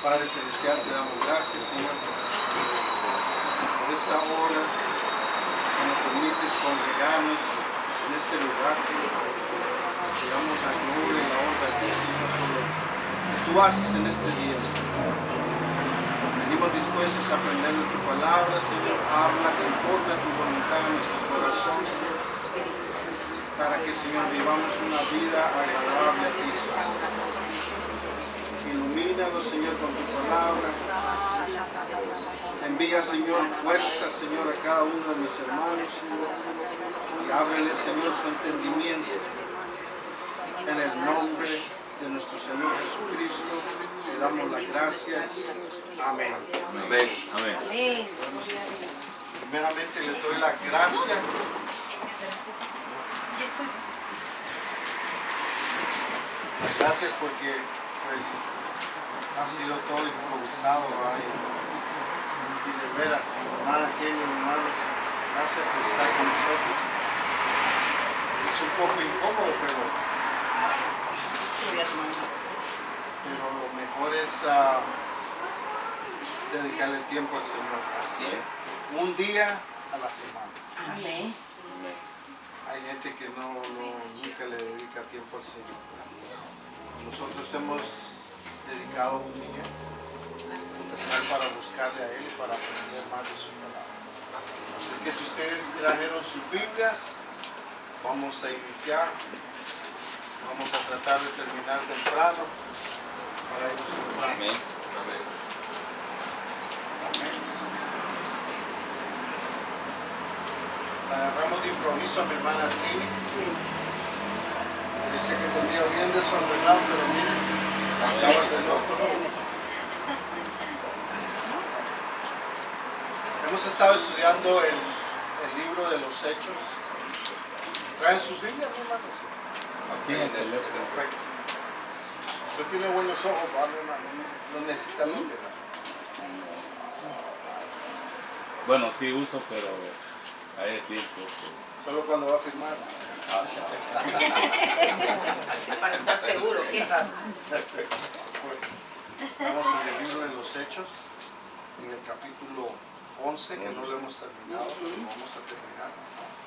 Padre Celestial, te damos gracias, Señor, por esta hora que nos permites congregarnos en este lugar, Señor. Te damos la gloria y la honra a ti, Señor, por lo que tú haces en este día, Señor. Venimos dispuestos a aprender de tu palabra, Señor. Habla conforme a tu voluntad en nuestro corazón, para que, Señor, vivamos una vida agradable a ti, Señor. Ilumínanos, Señor, con tu palabra. Envía, Señor, fuerza, Señor, a cada uno de mis hermanos, Señor. Y ábrele, Señor, su entendimiento. En el nombre de nuestro Señor Jesucristo, le damos las gracias. Amén. Amén. Amén. Primeramente le doy las gracias. Las gracias porque, pues, ha sido todo improvisado, ¿verdad? Y de veras, hermana Kenny, hermanos, gracias por estar con nosotros. Es un poco incómodo, pero lo mejor es dedicarle el tiempo al Señor, ¿verdad? Un día a la semana. Amén. Hay gente que nunca le dedica tiempo al Señor. Nosotros hemos dedicado un día especial para buscarle a Él y para aprender más de su palabra. Así que si ustedes trajeron sus Biblias, vamos a iniciar. Vamos a tratar de terminar temprano para irnos temprano. Amén. Amén. Amén. Agarramos de improviso a mi hermana Trini. Dice que tenía bien desordenado, pero miren, acaba de loco, ¿no? Hemos estado estudiando el libro de los Hechos. ¿Traen sus Biblias, mi hermano? Sí. Aquí en el teléfono. Perfecto. Usted tiene buenos ojos, ¿vale, hermano? No necesita lente, ¿no? Bueno, sí uso, pero hay tiempo. Solo cuando va a firmar. Para estar seguro que Estamos en el libro de los Hechos, en el capítulo 11, que no lo hemos terminado, pero lo vamos a terminar.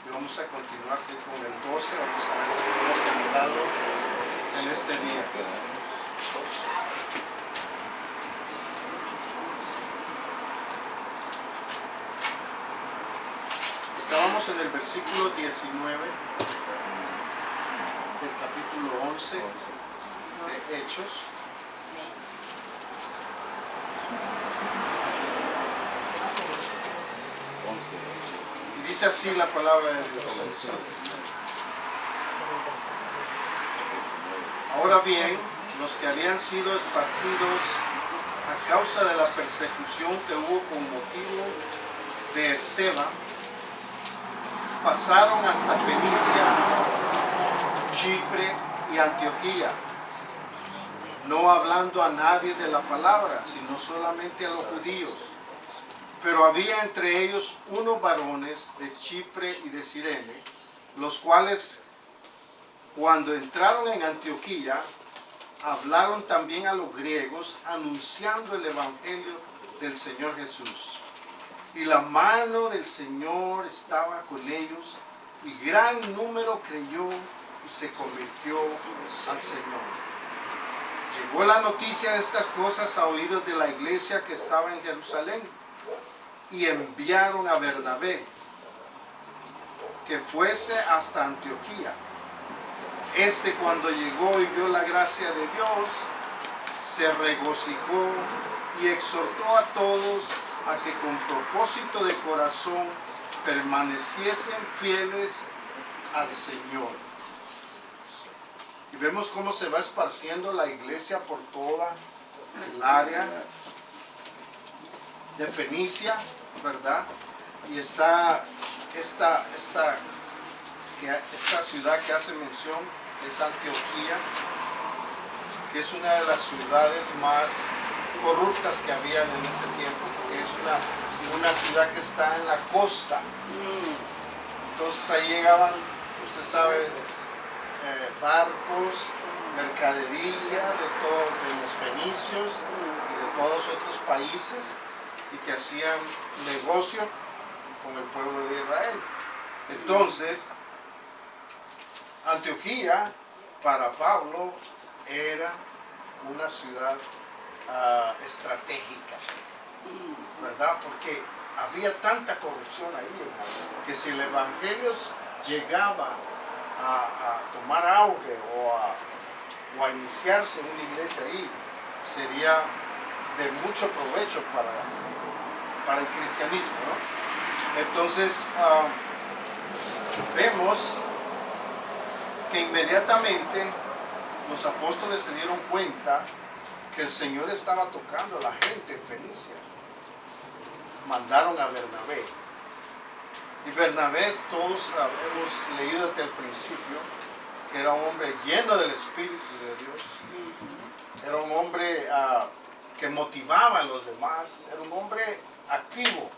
Y vamos a continuar con el 12, vamos a ver si podemos terminarlo en este día. Estábamos en el versículo 19 del capítulo 11 de Hechos. Y dice así la palabra de Dios. Ahora bien, los que habían sido esparcidos a causa de la persecución que hubo con motivo de Esteban, pasaron hasta Fenicia, Chipre y Antioquía, no hablando a nadie de la palabra, sino solamente a los judíos. Pero había entre ellos unos varones de Chipre y de Cirene, los cuales, cuando entraron en Antioquía, hablaron también a los griegos, anunciando el evangelio del Señor Jesús. Y la mano del Señor estaba con ellos, y gran número creyó y se convirtió al Señor. Llegó la noticia de estas cosas a oídos de la iglesia que estaba en Jerusalén, y enviaron a Bernabé que fuese hasta Antioquía. Este, cuando llegó y vio la gracia de Dios, se regocijó y exhortó a todos a que con propósito de corazón permaneciesen fieles al Señor. Y vemos cómo se va esparciendo la iglesia por toda el área de Fenicia, ¿verdad? Y está esta ciudad que hace mención, que es Antioquía, que es una de las ciudades más corruptas que habían en ese tiempo, porque es una ciudad que está en la costa. Entonces ahí llegaban, usted sabe, barcos, mercadería de los fenicios y de todos otros países y que hacían negocio con el pueblo de Israel. Entonces, Antioquía para Pablo era una ciudad estratégica, ¿verdad? Porque había tanta corrupción ahí, hermano, que si el evangelio llegaba a tomar auge o a iniciarse en una iglesia ahí, sería de mucho provecho para el cristianismo, ¿no? Entonces, vemos que inmediatamente los apóstoles se dieron cuenta que el Señor estaba tocando a la gente en Fenicia. Mandaron a Bernabé. Y Bernabé, todos hemos leído desde el principio, que era un hombre lleno del Espíritu de Dios. Era un hombre que motivaba a los demás. Era un hombre activo.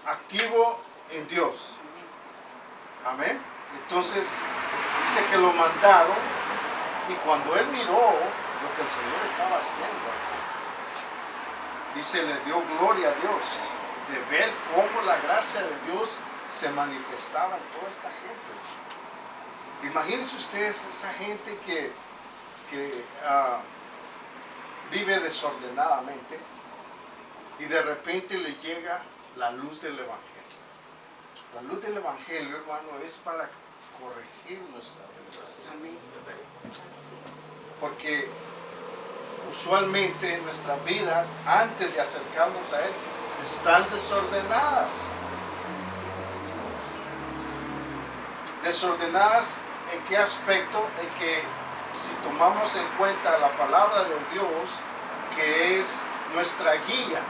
Activo en Dios. Amén. Entonces, dice que lo mandaron y cuando él miró lo que el Señor estaba haciendo, dice, le dio gloria a Dios de ver cómo la gracia de Dios se manifestaba en toda esta gente. Imagínense ustedes esa gente que vive desordenadamente y de repente le llega la luz del Evangelio. La luz del Evangelio, hermano, es para corregir nuestra vida. Amén. Porque usualmente nuestras vidas, antes de acercarnos a Él, están desordenadas. Desordenadas, ¿en qué aspecto? En que si tomamos en cuenta la palabra de Dios, que es nuestra guía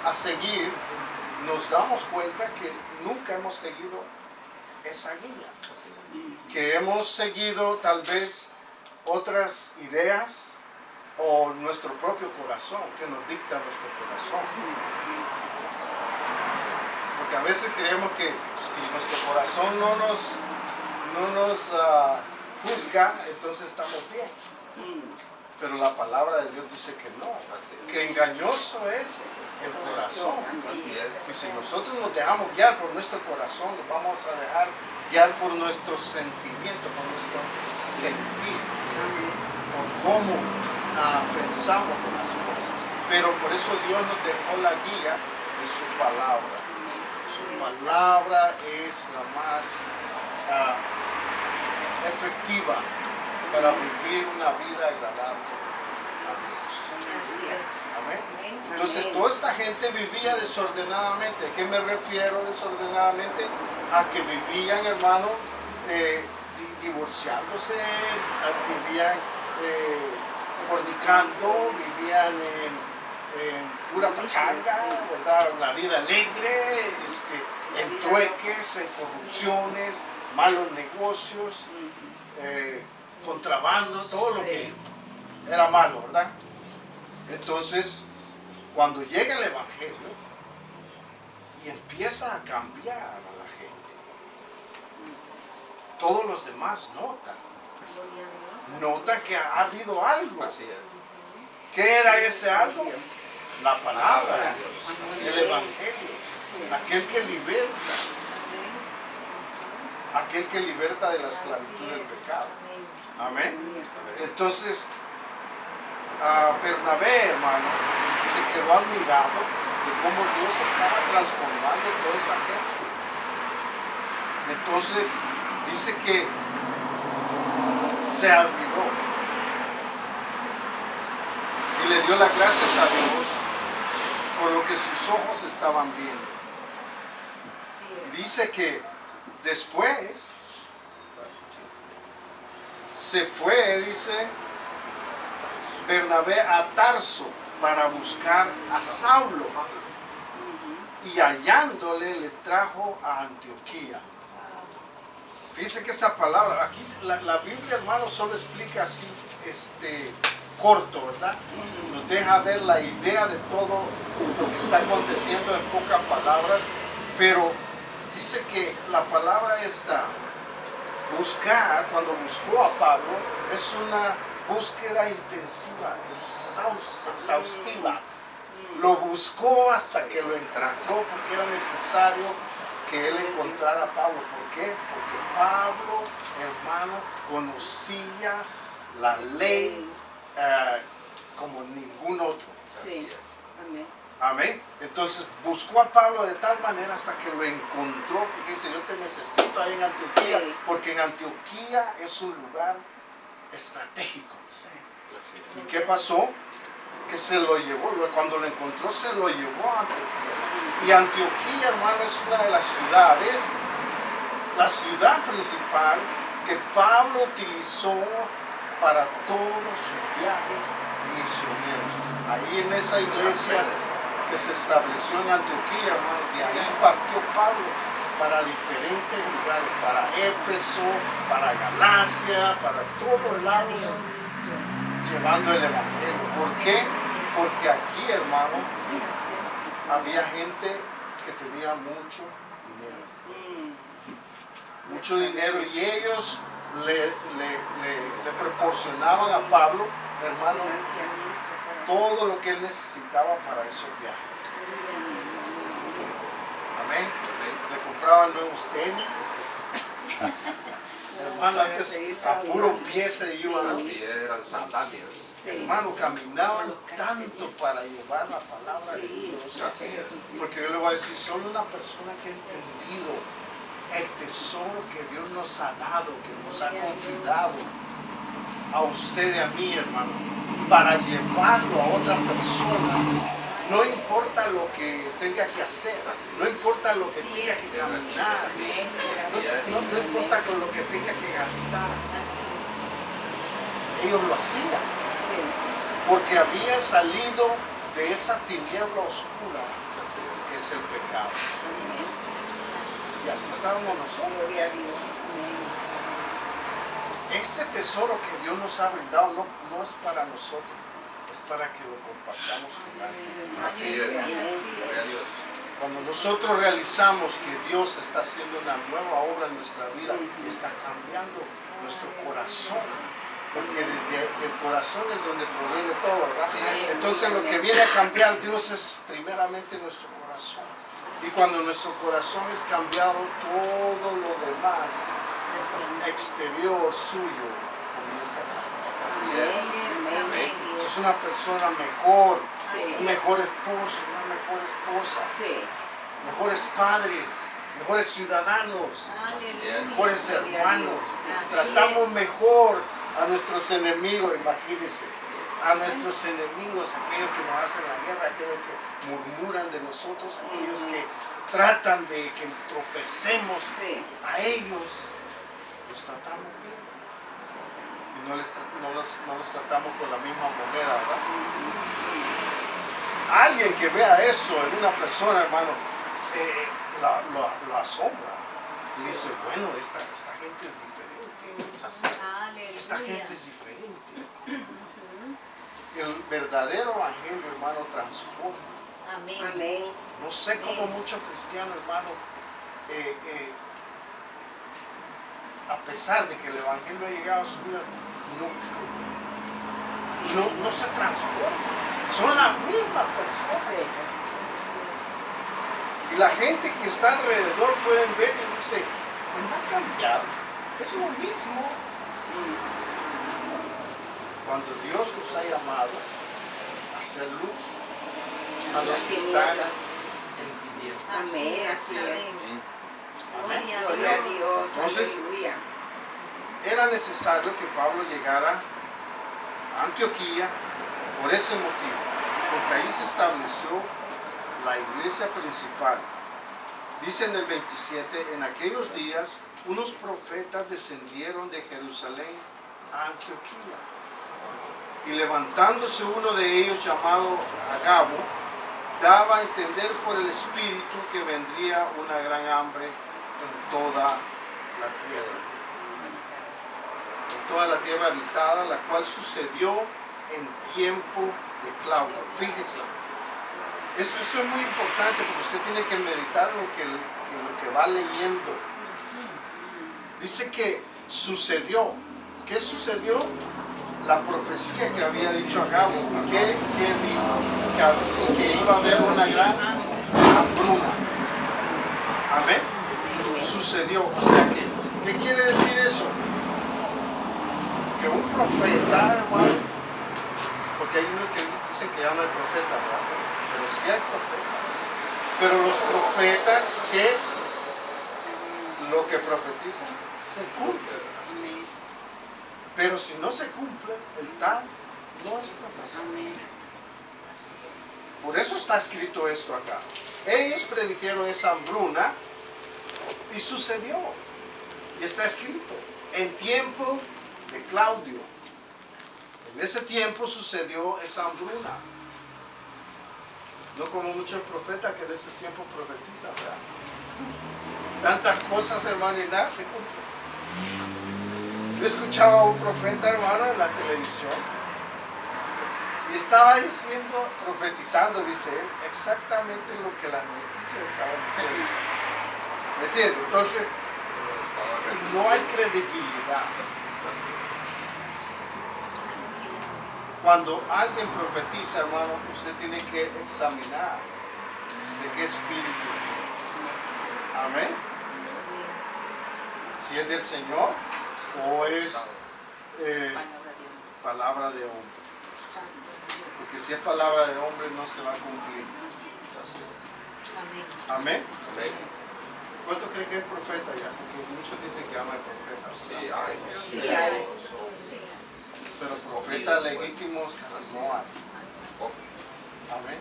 a seguir, nos damos cuenta que nunca hemos seguido esa guía, que hemos seguido tal vez otras ideas o nuestro propio corazón, que nos dicta nuestro corazón. Porque a veces creemos que si nuestro corazón no nos juzga, entonces estamos bien. Pero la palabra de Dios dice que no, que engañoso es el corazón. Y si nosotros nos dejamos guiar por nuestro corazón, nos vamos a dejar guiar por nuestros sentimientos, por nuestro sentir, por cómo pensamos de las cosas. Pero por eso Dios nos dejó la guía de su palabra. Su palabra es la más efectiva para vivir una vida agradable a Dios. Amén. Entonces toda esta gente vivía desordenadamente. ¿A qué me refiero desordenadamente? A que vivían, hermano, divorciándose, vivían fornicando, vivían en pura pachanga, ¿verdad? Una vida alegre, en trueques, en corrupciones, malos negocios, contrabando, todo lo que era malo, ¿verdad? Entonces, cuando llega el Evangelio y empieza a cambiar a la gente, todos los demás notan que ha habido algo. ¿Qué era ese algo? La palabra de Dios, el Evangelio, aquel que liberta de la esclavitud del pecado. Amén. Entonces, Bernabé, hermano, se quedó admirado de cómo Dios estaba transformando toda esa gente. Entonces, dice que se admiró y le dio las gracias a Dios por lo que sus ojos estaban viendo. Dice que después se fue, dice Bernabé, a Tarso para buscar a Saulo, y hallándole le trajo a Antioquía. Fíjese que esa palabra, aquí la Biblia, hermano, solo explica así, corto, ¿verdad? Nos deja ver la idea de todo lo que está aconteciendo en pocas palabras, pero dice que la palabra esta, buscar, cuando buscó a Pablo, es una búsqueda intensiva, exhaustiva. Lo buscó hasta que lo encontró, porque era necesario que él encontrara a Pablo. ¿Por qué? Porque Pablo, hermano, conocía la ley como ningún otro. Sí. Amén. Amén. Entonces buscó a Pablo de tal manera hasta que lo encontró, porque dice, yo te necesito ahí en Antioquía, Sí. porque en Antioquía es un lugar estratégico. ¿Y qué pasó? Que se lo llevó, cuando lo encontró se lo llevó a Antioquía. Y Antioquía, hermano, es una de las ciudades, la ciudad principal que Pablo utilizó para todos sus viajes misioneros. Ahí en esa iglesia que se estableció en Antioquía, hermano, de ahí partió Pablo para diferentes lugares, para Éfeso, para Galacia, para todos lados, llevando el evangelio. ¿Por qué? Porque aquí, hermano, había gente que tenía mucho dinero. Mucho dinero, y ellos le proporcionaban a Pablo, hermano, todo lo que él necesitaba para esos viajes. Amén. Le compraban nuevos tenis. Hermano, antes a puro pie se iban. Así eran sandalias. Hermano, caminaban tanto para llevar la palabra de Dios. Porque yo le voy a decir, solo una persona que ha entendido el tesoro que Dios nos ha dado, que nos ha confiado a usted y a mí, hermano, para llevarlo a otra persona. No importa lo que tenga que hacer, no importa lo que tenga que caminar, no importa con lo que tenga que gastar. Ellos lo hacían porque había salido de esa tiniebla oscura que es el pecado. Y así estábamos nosotros. Ese tesoro que Dios nos ha brindado no es para nosotros, es para que lo compartamos con alguien. Así es. Gloria a Dios. Cuando nosotros realizamos que Dios está haciendo una nueva obra en nuestra vida y está cambiando nuestro corazón, porque desde el corazón es donde proviene todo, ¿verdad? Entonces lo que viene a cambiar Dios es primeramente nuestro corazón. Y cuando nuestro corazón es cambiado, todo lo demás exterior suyo comienza a cambiar. Es una persona mejor, un mejor esposo, una mejor esposa, mejores padres, mejores ciudadanos, mejores hermanos. Tratamos mejor a nuestros enemigos, imagínense, a nuestros enemigos, aquellos que nos hacen la guerra, aquellos que murmuran de nosotros, aquellos que tratan de que tropecemos, a ellos los tratamos bien. Y no los tratamos con la misma moneda, ¿verdad? Alguien que vea eso en una persona, hermano, lo asombra. Y dice, bueno, esta gente es diferente. Esta gente es diferente. El verdadero evangelio, hermano, transforma. Amén. No sé cómo muchos cristianos, hermano, a pesar de que el evangelio ha llegado a su vida, no se transforman. Son las mismas personas. Y la gente que está alrededor pueden ver y dice, pues no ha cambiado, es lo mismo. Cuando Dios nos ha llamado a hacer luz a los que están en tinieblas. Amén, así es. Amén. Gloria a Dios. Entonces, Aleluya. era necesario que Pablo llegara a Antioquía por ese motivo, porque ahí se estableció la iglesia principal. Dice en el 27, en aquellos días unos profetas descendieron de Jerusalén a Antioquía, y levantándose uno de ellos llamado Agabo, daba a entender por el Espíritu que vendría una gran hambre en toda la tierra. En toda la tierra habitada, la cual sucedió en tiempo de Claudio. Fíjese, esto es muy importante porque usted tiene que meditar lo que va leyendo. Dice que sucedió. ¿Qué sucedió? la profecía que había dicho Agabo. ¿Qué dijo? Que iba a haber una gran hambruna. Amén. Sucedió. O sea que, ¿qué quiere decir eso? Que un profeta, hermano, porque hay uno que dice que ya no hay profeta, ¿verdad? Pero sí hay profetas. Pero los profetas que lo que profetizan se cumple. Pero si no se cumple, el tal no es profeta. Por eso está escrito esto acá. Ellos predijeron esa hambruna y sucedió. Y está escrito en tiempo de Claudio. En ese tiempo sucedió esa hambruna. No como muchos profetas que de estos tiempos profetizan, ¿verdad? Tantas cosas, hermano, y nada se cumple. Yo escuchaba a un profeta, hermano, en la televisión y estaba diciendo, profetizando, dice él, exactamente lo que las noticias estaban diciendo. ¿Me entiende? Entonces, no hay credibilidad. Cuando alguien profetiza, hermano, usted tiene que examinar de qué espíritu. Amén. Si es del Señor o es palabra de hombre. Porque si es palabra de hombre no se va a cumplir. Amén. ¿Cuánto creen que es profeta ya? Porque muchos dicen que ama el profeta. Sí, hay. Pero profetas legítimos casi no hay. Amén.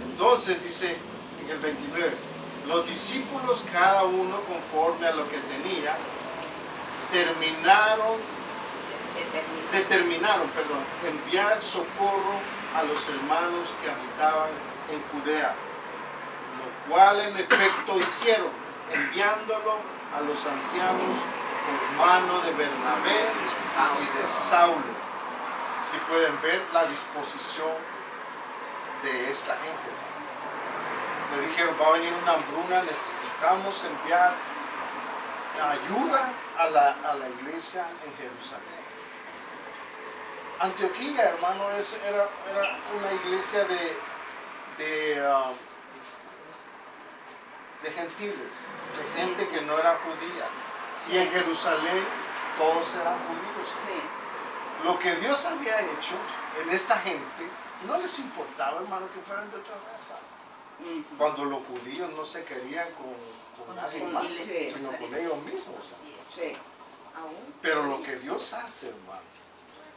Entonces dice en el 29, los discípulos cada uno conforme a lo que tenía, determinaron enviar socorro a los hermanos que habitaban en Judea, lo cual en efecto hicieron, enviándolo a los ancianos por mano de Bernabé y de Saulo. Si pueden ver la disposición de esta gente. Le dijeron, va a venir una hambruna, necesitamos enviar ayuda a la iglesia en Jerusalén. Antioquía, hermano, era una iglesia de gentiles, de gente que no era judía. Y en Jerusalén todos eran judíos. Lo que Dios había hecho en esta gente no les importaba, hermano, que fueran de otra raza. Cuando los judíos no se querían con nadie más, sino con ellos mismos. Pero lo que Dios hace, hermano,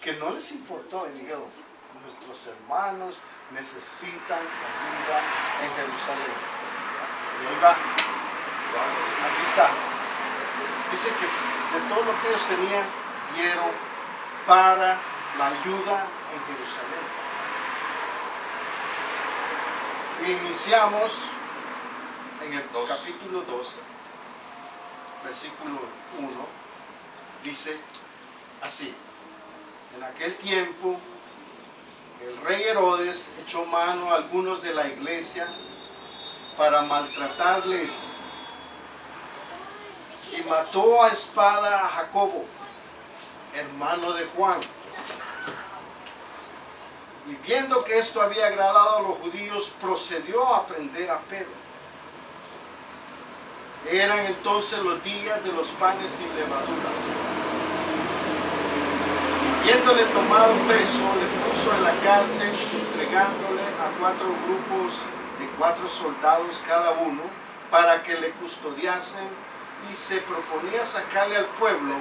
que no les importó, y dijeron, nuestros hermanos necesitan ayuda en Jerusalén. Y ahí va. Aquí está. Dice que de todo lo que ellos tenían, dieron para la ayuda en Jerusalén. Y iniciamos en el capítulo 12, versículo 1, dice así: en aquel tiempo el rey Herodes echó mano a algunos de la iglesia para maltratarles y mató a espada a Jacobo, hermano de Juan. Y viendo que esto había agradado a los judíos, procedió a prender a Pedro. Eran entonces los días de los panes sin levadura. Viéndole tomado preso, le puso en la cárcel, entregándole a 4 grupos de 4 soldados cada uno, para que le custodiasen, y se proponía sacarle al pueblo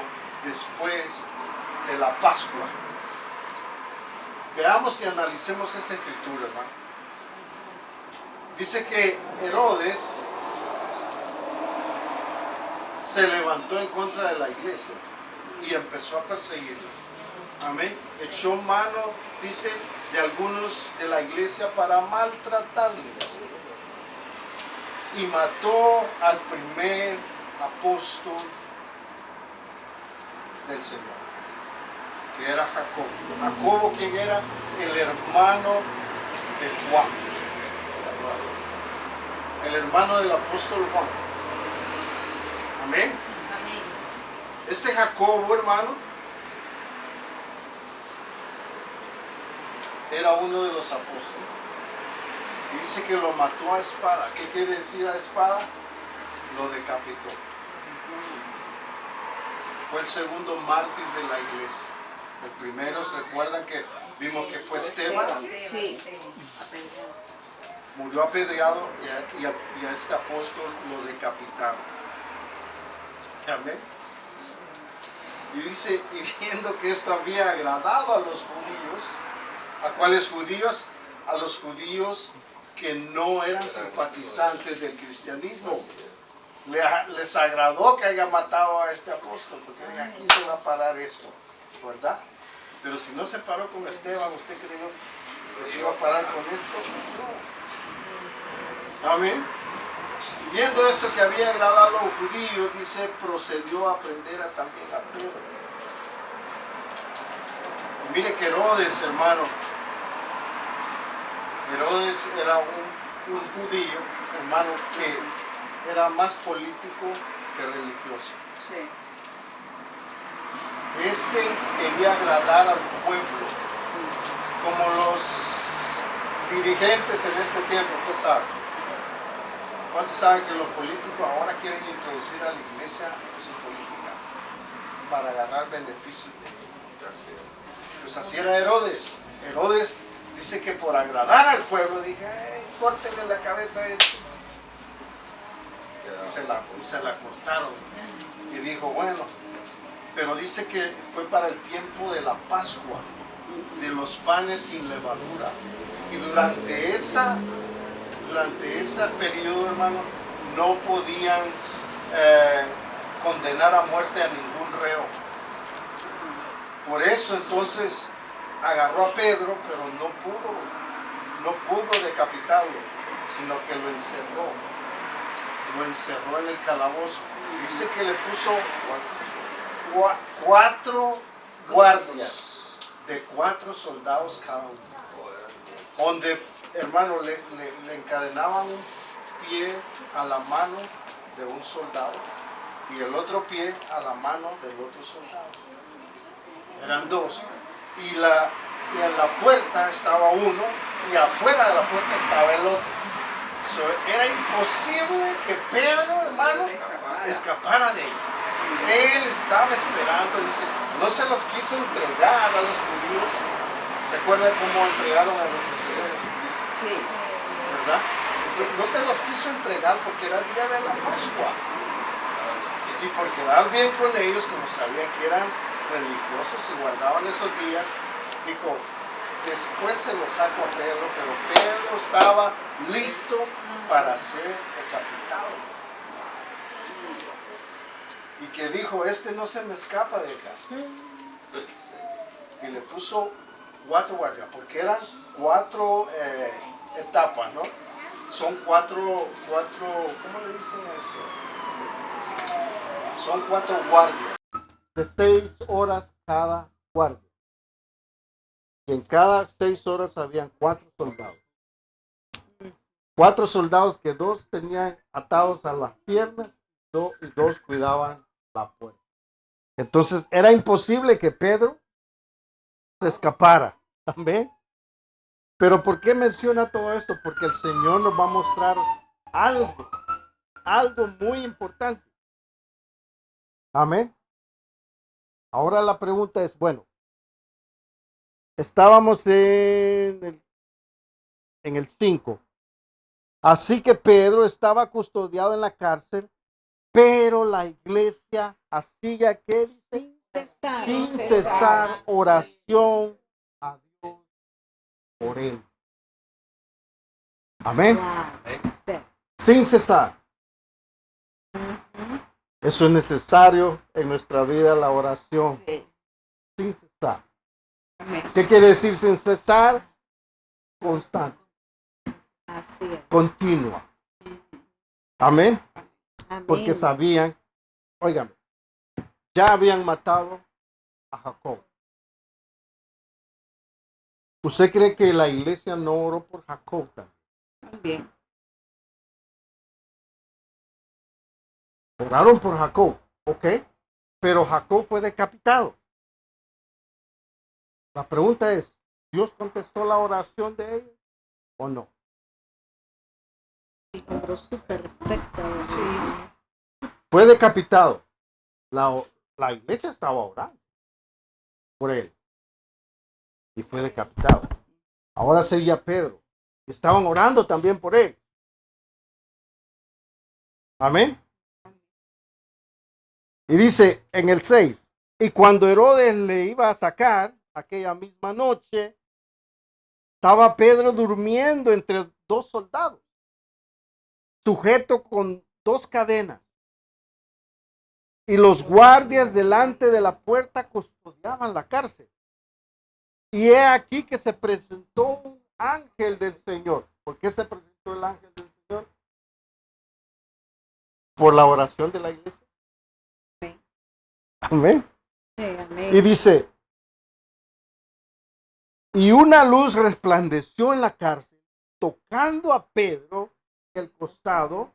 después de la Pascua. Veamos y analicemos esta escritura, hermano. Dice que Herodes se levantó en contra de la iglesia y empezó a perseguirla. Amén. Echó mano, dice, de algunos de la iglesia para maltratarles. Y mató al primer apóstol del Señor, que era Jacobo. Jacobo, quien era el hermano de Juan, el hermano del apóstol Juan. Amén. Este Jacobo, hermano, era uno de los apóstoles. Dice que lo mató a espada. ¿Qué quiere decir a espada? Lo decapitó. Fue el segundo mártir de la iglesia. El primero, ¿se recuerdan que vimos que fue Esteban? Sí. Murió apedreado y a este apóstol lo decapitaron. Amén. Y dice, y viendo que esto había agradado a los judíos, ¿a cuáles judíos? A los judíos que no eran simpatizantes del cristianismo. Les agradó que haya matado a este apóstol, porque aquí se va a parar esto, ¿verdad? Pero si no se paró con Esteban, ¿usted creyó que se iba a parar con esto? No. Amén. Viendo esto que había agradado a los judíos, dice, procedió a prender también a Pedro. Y mire que Herodes, hermano, Herodes era un judío, hermano, que era más político que religioso. Sí. Este quería agradar al pueblo, como los dirigentes en este tiempo, usted sabe. ¿Cuántos saben que los políticos ahora quieren introducir a la iglesia en su política para agarrar beneficios de ella? Pues así era Herodes. Herodes dice que por agradar al pueblo, dije, córtenle la cabeza a este. Y se la cortaron. Y dijo, bueno, pero dice que fue para el tiempo de la Pascua, de los panes sin levadura. Y durante ese periodo, hermano, no podían condenar a muerte a ningún reo. Por eso entonces agarró a Pedro, pero no pudo decapitarlo, sino que lo encerró en el calabozo. Dice que le puso 4 guardias de 4 soldados cada uno, donde, hermano, le encadenaban un pie a la mano de un soldado y el otro pie a la mano del otro soldado. Eran 2. Y en la puerta estaba uno y afuera de la puerta estaba el otro. Era imposible que Pedro, hermano, escapara de ellos. Él estaba esperando, dice, no se los quiso entregar a los judíos. ¿Se acuerdan cómo entregaron a nuestro Señor Jesucristo? Sí. ¿Verdad? No se los quiso entregar porque era el día de la Pascua. Y por quedar bien con ellos, como sabían que eran religiosos y guardaban esos días, dijo, después se lo saco a Pedro, pero Pedro estaba listo para ser decapitado. Y que dijo, este no se me escapa de acá. Y le puso 4 guardias, porque eran 4 etapas, ¿no? Son 4, ¿cómo le dicen eso? Son 4 guardias. De 6 horas cada guardia. Y en cada 6 horas habían 4 soldados. 4 soldados que 2 tenían atados a las piernas y 2 cuidaban la puerta. Entonces era imposible que Pedro se escapara. ¿Amén? Pero ¿por qué menciona todo esto? Porque el Señor nos va a mostrar algo muy importante. Amén. Ahora la pregunta es, bueno, estábamos en el 5. Así que Pedro estaba custodiado en la cárcel, pero la iglesia hacía que sin cesar oración a Dios por él. Amén. Sin cesar. Eso es necesario en nuestra vida, la oración. Sin cesar. ¿Qué quiere decir sin cesar? Constante. Así es. Continua. Amén. Amén. Porque sabían, óigame, ya habían matado a Jacob. ¿Usted cree que la iglesia no oró por Jacob También. Oraron por Jacob, ¿ok? pero Jacob fue decapitado. La pregunta es, ¿Dios contestó la oración de ellos o no? Y cobró su perfecta oración. Fue decapitado. La iglesia estaba orando por él y fue decapitado. Ahora sería Pedro. Estaban orando también por él. Amén. Y dice en el 6, y cuando Herodes le iba a sacar aquella misma noche, estaba Pedro durmiendo entre dos soldados, sujeto con dos cadenas. Y los guardias delante de la puerta custodiaban la cárcel. Y he aquí que se presentó un ángel del Señor. ¿Por qué se presentó el ángel del Señor? Por la oración de la iglesia. Amén. Sí, amén. Y dice, y una luz resplandeció en la cárcel, tocando a Pedro en el costado.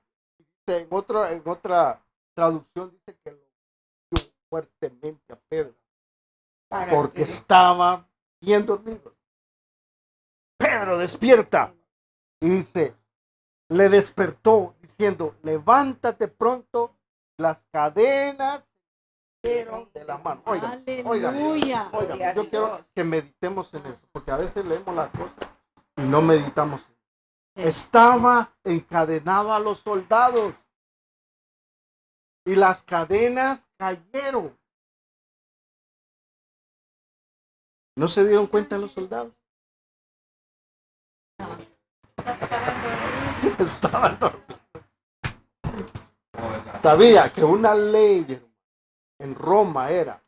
En otra traducción dice que lo dio fuertemente a Pedro, porque estaba bien dormido. Pedro, despierta. Y dice, le despertó diciendo, levántate pronto, las cadenas de la mano. Aleluya. Oigan, yo quiero que meditemos en eso, porque a veces leemos las cosas y no meditamos en eso. Estaba encadenado a los soldados y las cadenas cayeron. ¿No se dieron cuenta los soldados? Estaban dormidos. Sabía que una ley en Roma era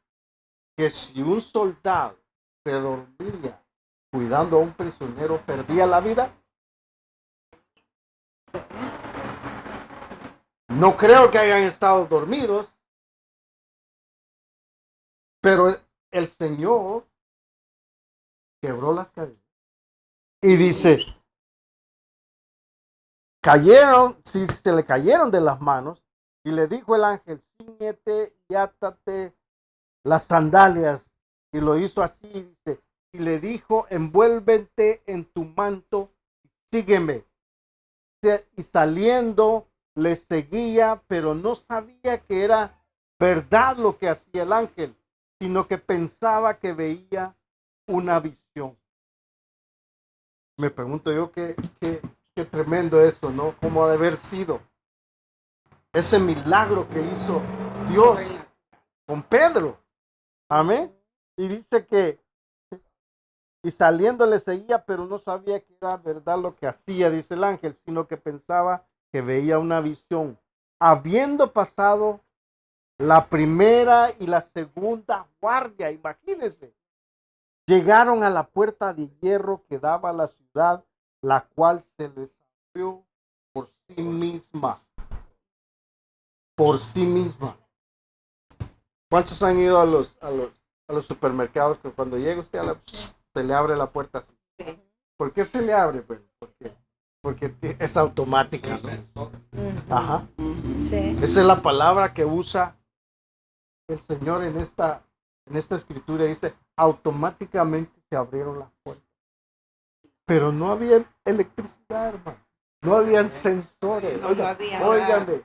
que si un soldado se dormía cuidando a un prisionero, perdía la vida. No creo que hayan estado dormidos, pero el Señor quebró las cadenas. Y dice, si se le cayeron de las manos, y le dijo el ángel, cíñete y átate las sandalias. Y lo hizo así, dice, y le dijo, envuélvete en tu manto y sígueme. Y saliendo le seguía, pero no sabía que era verdad lo que hacía el ángel, sino que pensaba que veía una visión. Me pregunto yo qué tremendo eso, ¿no? ¿Cómo ha de haber sido ese milagro que hizo Dios con Pedro? Amén. Y dice que y saliendo le seguía, pero no sabía que era verdad lo que hacía, dice el ángel, sino que pensaba que veía una visión. Habiendo pasado la primera y la segunda guardia, imagínense, llegaron a la puerta de hierro que daba a la ciudad, la cual se les abrió por sí misma. Por sí misma. ¿Cuántos han ido a los supermercados que cuando llega usted se le abre la puerta así? ¿Por qué se le abre? Pues porque es automática, ¿no? Ajá. Sí. Esa es la palabra que usa el Señor en esta escritura. Dice, automáticamente se abrieron las puertas. Pero no había electricidad, hermano. No habían sensores. Óigame,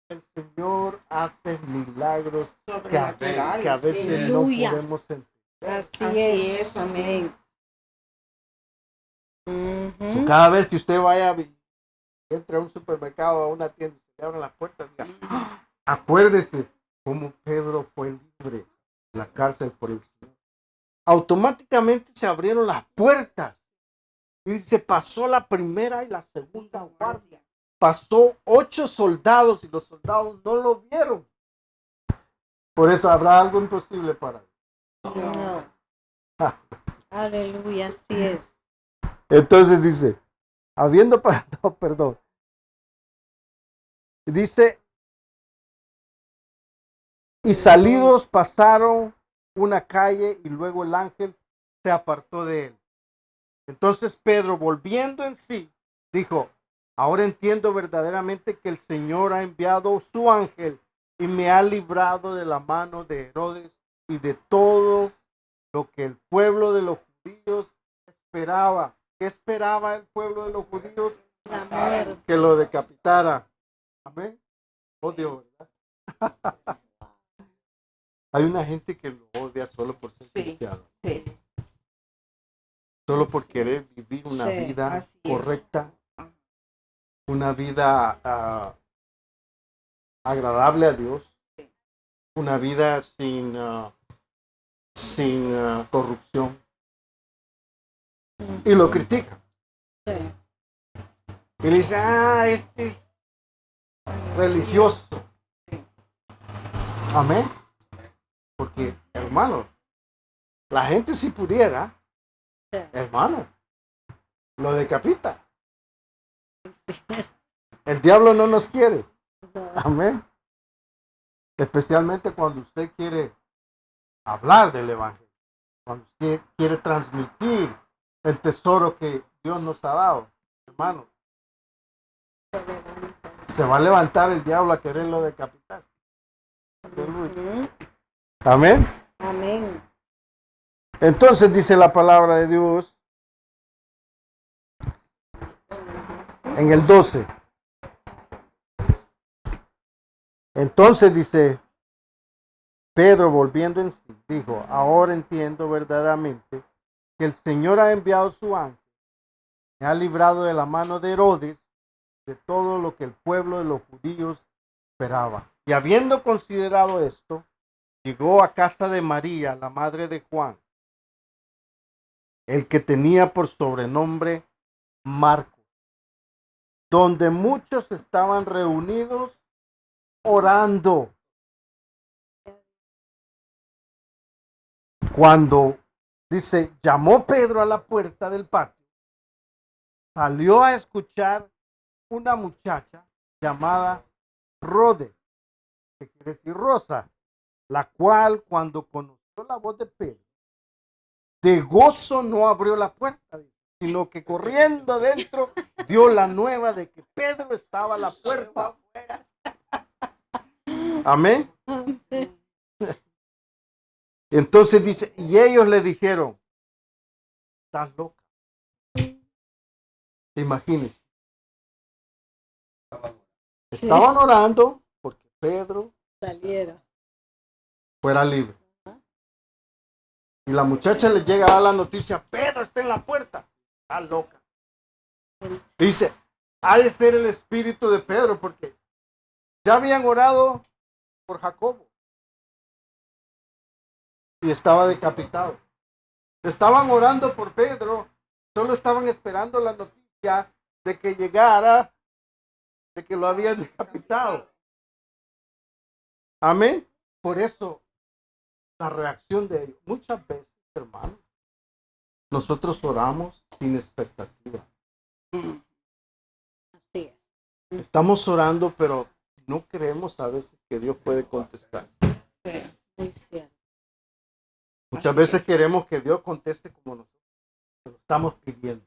el Señor hace milagros que a veces no podemos entender. Así es. Amén. Cada vez que usted vaya, entre a un supermercado o a una tienda y se le abren las puertas, diga, acuérdese cómo Pedro fue libre de la cárcel por el Señor. Automáticamente se abrieron las puertas y se pasó la primera y la segunda guardia. Pasó 8 soldados y los soldados no lo vieron. Por eso habrá algo imposible para él. No. Aleluya, así es. Entonces dice, perdón. Dice, y salidos pasaron una calle y luego el ángel se apartó de él. Entonces Pedro, volviendo en sí, dijo, ahora entiendo verdaderamente que el Señor ha enviado su ángel y me ha librado de la mano de Herodes y de todo lo que el pueblo de los judíos esperaba. ¿Qué esperaba el pueblo de los judíos? La muerte. Que lo decapitara. Amén. Oh Dios, ¿verdad? Hay una gente que lo odia solo por ser cristiano. Sí. Solo por querer vivir una Sí, vida así es. correcta. Una vida agradable a Dios. Una vida sin corrupción. Y lo critican. Sí. Y le dicen, este es religioso. Amén. Porque, hermano, la gente si pudiera, Sí. hermano, lo decapita. El diablo no nos quiere. No. Amén. Especialmente cuando usted quiere hablar del evangelio. Cuando usted quiere transmitir el tesoro que Dios nos ha dado. Hermano, se va a levantar el diablo a quererlo decapitar. Aleluya. Amén. Amén. Entonces dice la palabra de Dios en el 12. Entonces dice Pedro, volviendo en sí, dijo, ahora entiendo verdaderamente que el Señor ha enviado su ángel, me ha librado de la mano de Herodes, de todo lo que el pueblo de los judíos esperaba. Y habiendo considerado esto, llegó a casa de María, la madre de Juan, el que tenía por sobrenombre Marcos, donde muchos estaban reunidos orando. Cuando dice, llamó Pedro a la puerta del patio, salió a escuchar una muchacha llamada Rode, que quiere decir Rosa, la cual cuando conoció la voz de Pedro, de gozo no abrió la puerta, sino que corriendo adentro dio la nueva de que Pedro estaba a la puerta. Amén. Entonces dice, y ellos le dijeron, estás loca. Imagínense. Sí. Estaban orando porque Pedro Saliera. fuera libre. Y la muchacha le llega a dar la noticia, Pedro está en la puerta. Está loca. Dice, ha de ser el espíritu de Pedro, porque ya habían orado por Jacobo. Y estaba decapitado. Estaban orando por Pedro, solo estaban esperando la noticia de que llegara, de que lo habían decapitado. Amén. Por eso, la reacción de ellos, muchas veces, hermanos, nosotros oramos sin expectativa. Así es. Estamos orando, pero no creemos a veces que Dios puede contestar. Muy cierto. Muchas veces queremos que Dios conteste como nosotros se lo estamos pidiendo.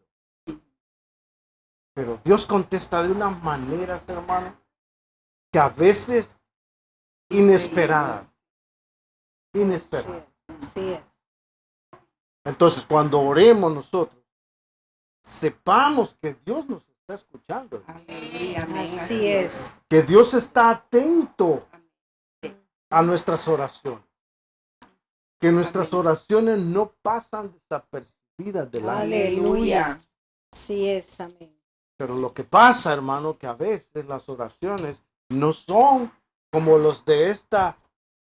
Pero Dios contesta de una manera, hermano, que a veces inesperada. Inesperada. Así es. Entonces, cuando oremos nosotros, sepamos que Dios nos está escuchando. Aleluya, amén. Así es. Que Dios está atento a nuestras oraciones. Que nuestras oraciones no pasan desapercibidas delante de Dios. Aleluya. Así es. Amén. Pero lo que pasa, hermano, que a veces las oraciones no son como los de esta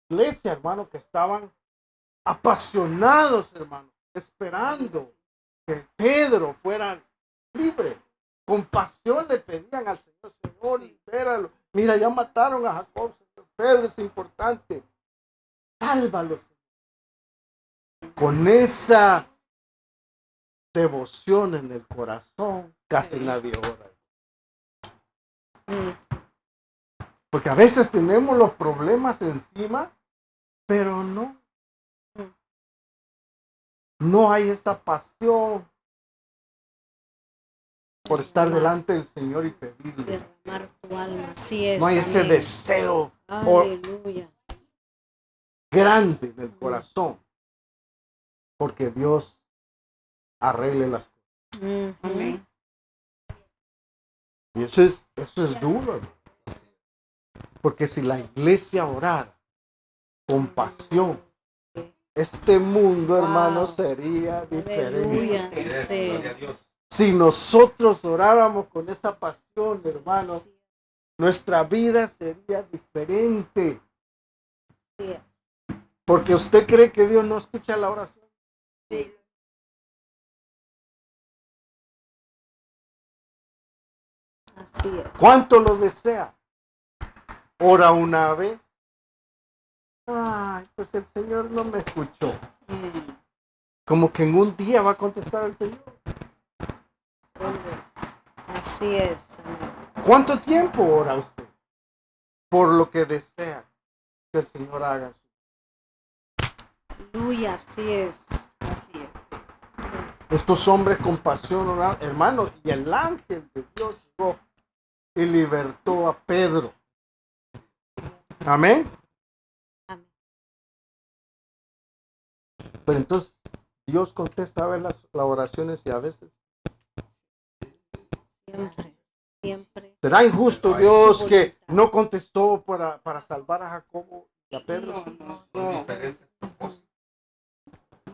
iglesia, hermano, que estaban apasionados, hermano, esperando que Pedro fuera libre. Con pasión le pedían al Señor, Señor, libéralo. Mira, ya mataron a Jacob, Señor. Pedro es importante. Sálvalo, Señor. Con esa devoción en el corazón, casi nadie ora. Porque a veces tenemos los problemas encima, pero no hay esa pasión por estar delante del Señor y pedirle. Derramar tu alma. Así es. No hay ese amén. deseo Aleluya. grande en el corazón porque Dios arregle las cosas. Ujú. Amén. Y eso es duro, hermano. Porque si la iglesia orara con pasión, este mundo, hermano, Wow. sería diferente. Aleluya. Yes, Sí. Gloria a Dios. Si nosotros oráramos con esa pasión, hermano, Sí, nuestra vida sería diferente. sí, Porque usted cree que Dios no escucha la oración. Sí. así es. ¿Cuánto lo desea? Ora una vez. Ay, pues el Señor no me escuchó. Como que en un día va a contestar el Señor. Así es. Amén. ¿Cuánto tiempo ora usted? Por lo que desea que el Señor haga. Aleluya. Así es. Así es. Estos hombres con pasión oraron, hermano, y el ángel de Dios llegó y libertó a Pedro. Amén. Amén. Pero entonces Dios contesta a ver las oraciones y a veces. Siempre. Siempre. ¿Será injusto Dios que no contestó para salvar a Jacobo y a Pedro? No, Sí. no, Son no. diferentes propósitos.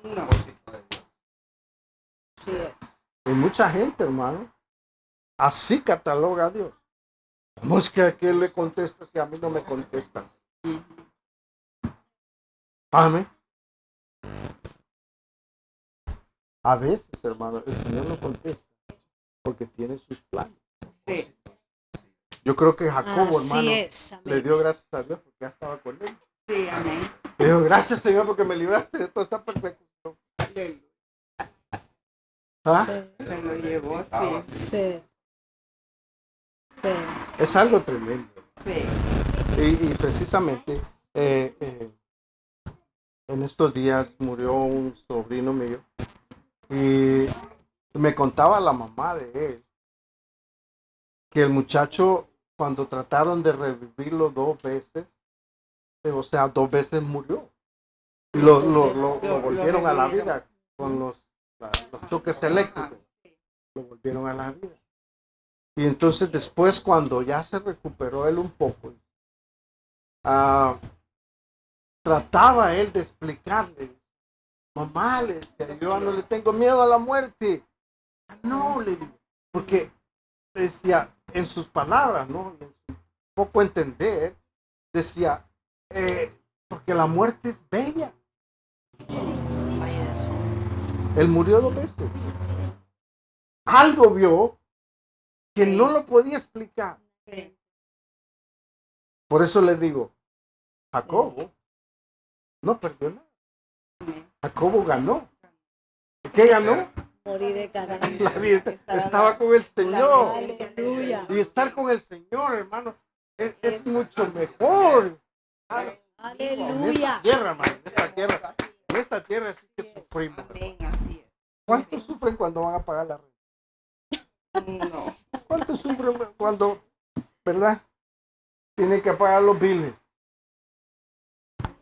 No. Propósito de Dios. Así es. Y mucha gente, hermano, así cataloga a Dios. ¿Cómo es que a aquel le contesta si a mí no me contestas? Amén. A veces, hermano, el Señor no contesta porque tiene sus planes. Sí. Yo creo que Jacobo, Así hermano, es. Amén. le dio gracias a Dios porque ya estaba con él. Sí, amén. Le dijo, gracias, Señor, porque me libraste de toda esta persecución. Aleluya. ¿Ah? Sí. Se lo llevó, sí. Sí. Sí. Es algo tremendo. Sí. Y precisamente en estos días murió un sobrino mío y me contaba la mamá de él que el muchacho cuando trataron de revivirlo 2 veces, o sea, 2 veces murió y lo volvieron a la vida con los choques eléctricos, lo volvieron a la vida. Y entonces después cuando ya se recuperó él un poco, trataba él de explicarle, mamá, le decía, yo no le tengo miedo a la muerte. No, le digo, porque decía en sus palabras, ¿no? En su poco entender, decía, porque la muerte es bella. Él murió 2 veces. Algo vio que no lo podía explicar. Sí. Por eso le digo, Jacobo no perdió nada. Jacobo ganó. ¿Qué ganó? Moriré ganando. La vida. Estaba con el Señor. Aleluya. Y estar con el Señor, hermano, es mucho mejor. En esta Aleluya. tierra, hermano, en esta tierra sí que sufrimos. Amén, así es. ¿Cuántos sufren cuando van a pagar la renta? No. ¿Cuántos sufren cuando, verdad, tienen que pagar los biles?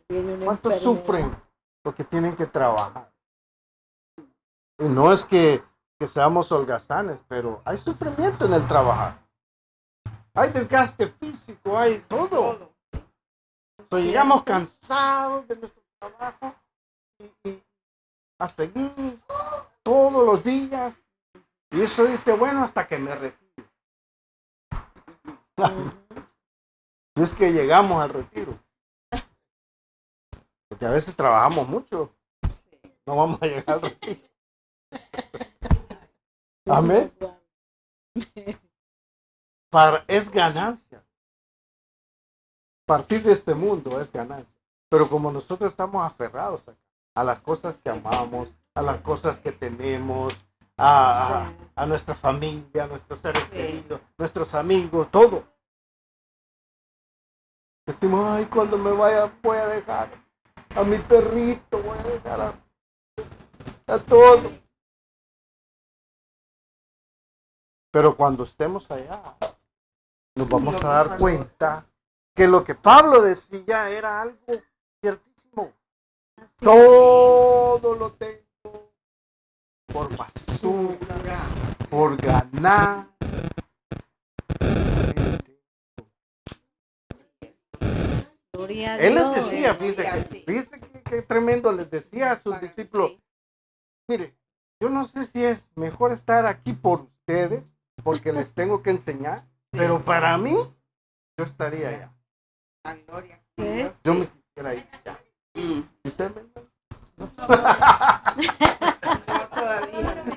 Viene una ¿Cuántos enfermedad. sufren porque tienen que trabajar? Y no es que seamos holgazanes, pero hay sufrimiento en el trabajar. Hay desgaste físico, hay todo. Todo. Pues llegamos cansados de nuestro trabajo y a seguir todos los días. Y eso dice, bueno, hasta que me retiro. Si es que llegamos al retiro. Porque a veces trabajamos mucho. No vamos a llegar al retiro. Amén. Es ganancia. Partir de este mundo es ganancia. Pero como nosotros estamos aferrados a las cosas que amamos, a las cosas que tenemos, a nuestra familia, a nuestros seres queridos, nuestros amigos, todo. Decimos, ay, cuando me vaya voy a dejar a mi perrito, voy a dejar a todo. Pero cuando estemos allá, nos vamos a dar cuenta que lo que Pablo decía era algo ciertísimo. Todo lo tengo por basura, por ganar. Gloria a Él les Dios. decía, fíjese que tremendo, les decía a sus discípulos, mire, yo no sé si es mejor estar aquí por ustedes, porque les tengo que enseñar, pero para mí, yo estaría allá. La gloria. ¿Sí? Yo me quisiera ir allá. Mm. ¿Y usted me... No todavía.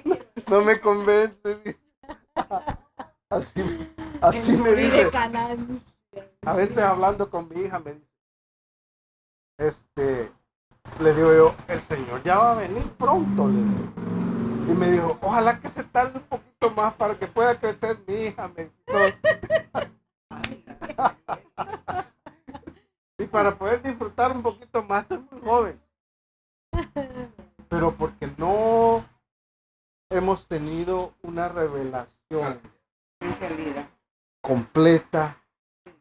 No me convence. Dice. Así me Morir dice. de Canaán. A veces hablando con mi hija me dice, le digo yo, el Señor ya va a venir pronto, le digo. Y me dijo, ojalá que se tarde un poquito más para que pueda crecer mi hija. Me dice, y para poder disfrutar un poquito más, estoy muy joven. Pero porque no hemos tenido una revelación En realidad. completa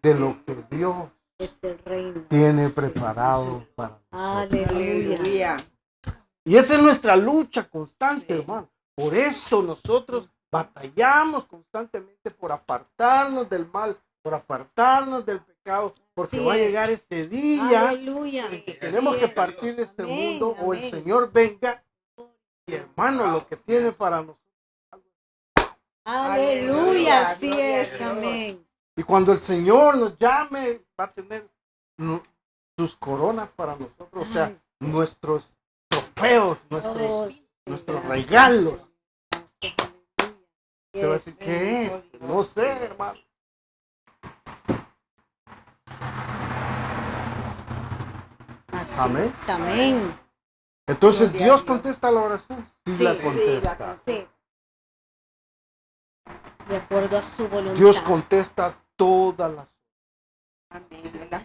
de lo que Dios Es el reino. tiene preparado para nosotros. Aleluya. Aleluya. Y esa es nuestra lucha constante, Sí. hermano. Por eso nosotros batallamos constantemente por apartarnos del mal, por apartarnos del pecado, porque Así va a es. llegar ese día Aleluya. en que tenemos Así que es. partir de este Amén, mundo o el amén. Señor venga. Y hermano, lo que tiene para nosotros. Aleluya. Así Gloria a es. Dios. Amén. Y cuando el Señor nos llame, va a tener sus coronas para nosotros, o sea, Ay, nuestros trofeos, nuestros Gracias, regalos. Señor. Se va a Yes. decir, ¿qué es? No sé, hermano. Así Amén. es. Amén. Entonces Gloria a Dios Dios. contesta la oración. Sí, Sí, la sí, contesta. Sí. De acuerdo a su voluntad. Dios contesta todas las. Amén. Él las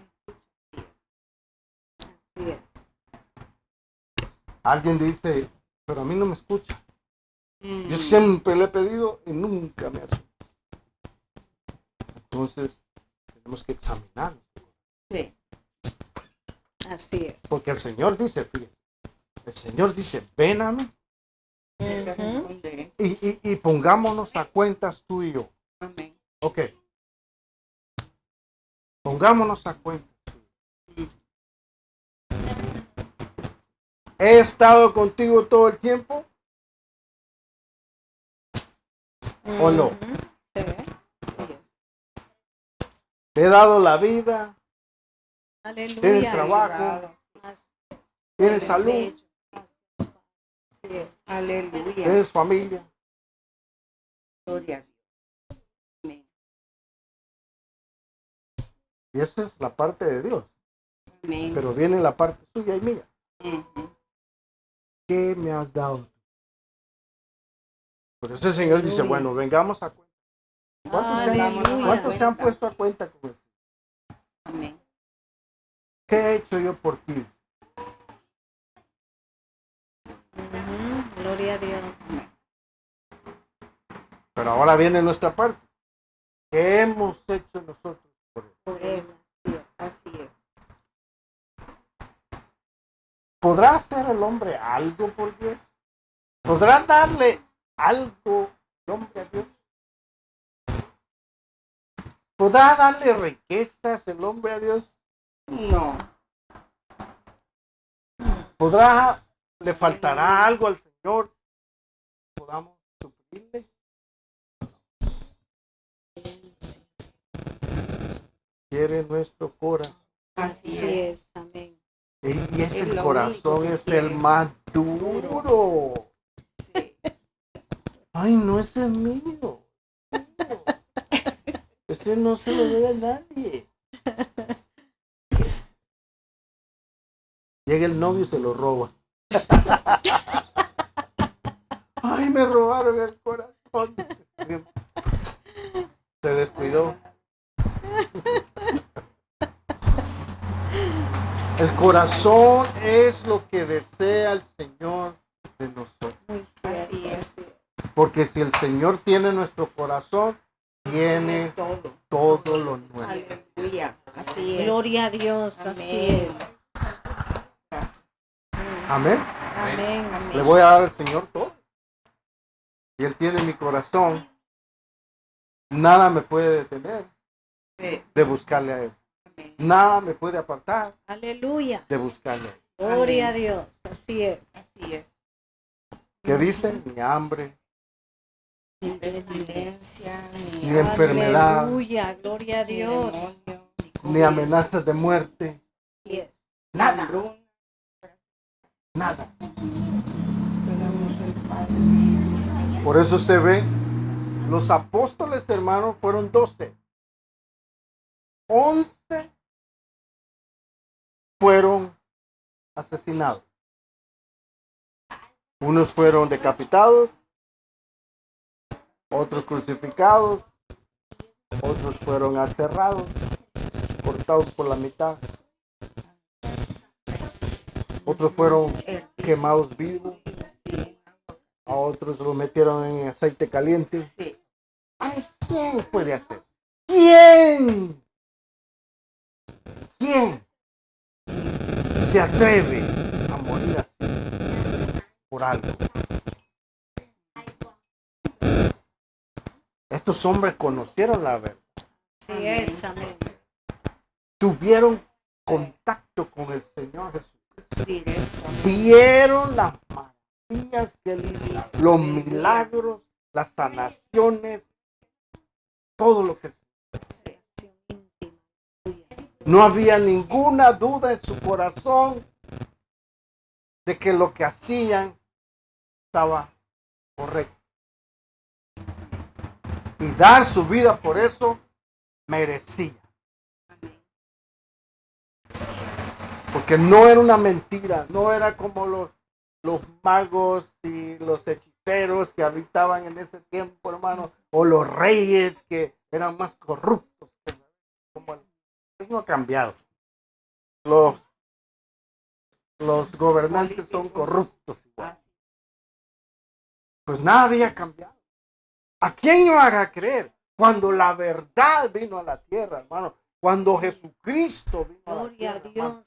Así es. Alguien dice, pero a mí no me escucha. Mm. Yo siempre le he pedido y nunca me hace. Entonces tenemos que examinarnos. Sí. Así es. Porque el Señor dice, fíjese, el Señor dice, ven a mí Yo te Ujú. responderé. y pongámonos a cuentas tú y yo. Amén. Ok. Pongámonos a cuentas. ¿He estado contigo todo el tiempo o no? Ujú. Sí. Sí. ¿Te he dado la vida? Aleluya. ¿Tienes trabajo? Ayudado. Así ¿Tienes es. salud? Bello. Así es. Aleluya. ¿Tienes familia? Gloria a Dios. Amén. Y esa es la parte de Dios. Amén. Pero viene la parte suya y mía. Ujú. ¿Qué me has dado? Por eso el Señor dice, Aleluya. bueno, vengamos a cuenta. Aleluya. ¿Cuántos se han puesto a cuenta con eso? Amén. ¿Qué he hecho yo por ti? Ujú. Gloria a Dios. Pero ahora viene nuestra parte. ¿Qué hemos hecho nosotros por él? Por él. Así es. ¿Podrá hacer el hombre algo por Dios? ¿Podrá darle algo el hombre a Dios? ¿Podrá darle riquezas el hombre a Dios? No. ¿Le faltará algo al Señor? ¿Podamos suplirle? Quiere nuestro corazón. Así Así es. es. Amén. Y ese Es lo corazón único que es el quiere. más duro. Sí. Ay, no, ese es mío. Ese no se lo doy a nadie. Llega el novio y se lo roba. Ay, me robaron el corazón. Se descuidó. El corazón es lo que desea el Señor de nosotros. Muy Así cierto. es. Porque si el Señor tiene nuestro corazón, tiene todo. todo lo nuestro. Aleluya. Así es. Gloria a Dios, así Amén. es. Amén. Amén. Le voy a dar al Señor todo. Si Él tiene mi corazón, nada me puede detener Sí. de buscarle a Él. Amén. Nada me puede apartar Aleluya. de buscarle a Él. Gloria a Amén. Dios, así es. Así es. ¿Qué dice? Ni hambre, Ni pestilencia, ni enfermedad, Aleluya, gloria a ni Dios. demonio, ni amenazas de muerte. Así es. Nada, hambruna. nada. Esperamos el Padre. Por eso usted ve, los apóstoles, hermanos, fueron 12. 11 fueron asesinados. Unos fueron decapitados, otros crucificados, otros fueron aserrados, cortados por la mitad. Otros fueron quemados vivos, a otros los metieron en aceite caliente. Sí. Ay, ¿quién puede hacer? ¿Quién? ¿Quién se atreve a morir así por algo? Estos hombres conocieron la verdad, Así es, amén. tuvieron contacto con el Señor Jesús, Directamente. vieron las maravillas que Él hizo, los milagros, las sanaciones, todo lo que Oración íntima. Aleluya. no había ninguna duda en su corazón de que lo que hacían estaba correcto. Y dar su vida por eso merecía. Porque no era una mentira, no era como los magos y los hechiceros que habitaban en ese tiempo, hermano, o los reyes que eran más corruptos. Como el reino ha cambiado. Los gobernantes son corruptos igual. Pues nada había cambiado. ¿A quién iban a creer? Cuando la verdad vino a la tierra, hermano. Cuando Jesucristo vino a la Gloria a tierra, hermano,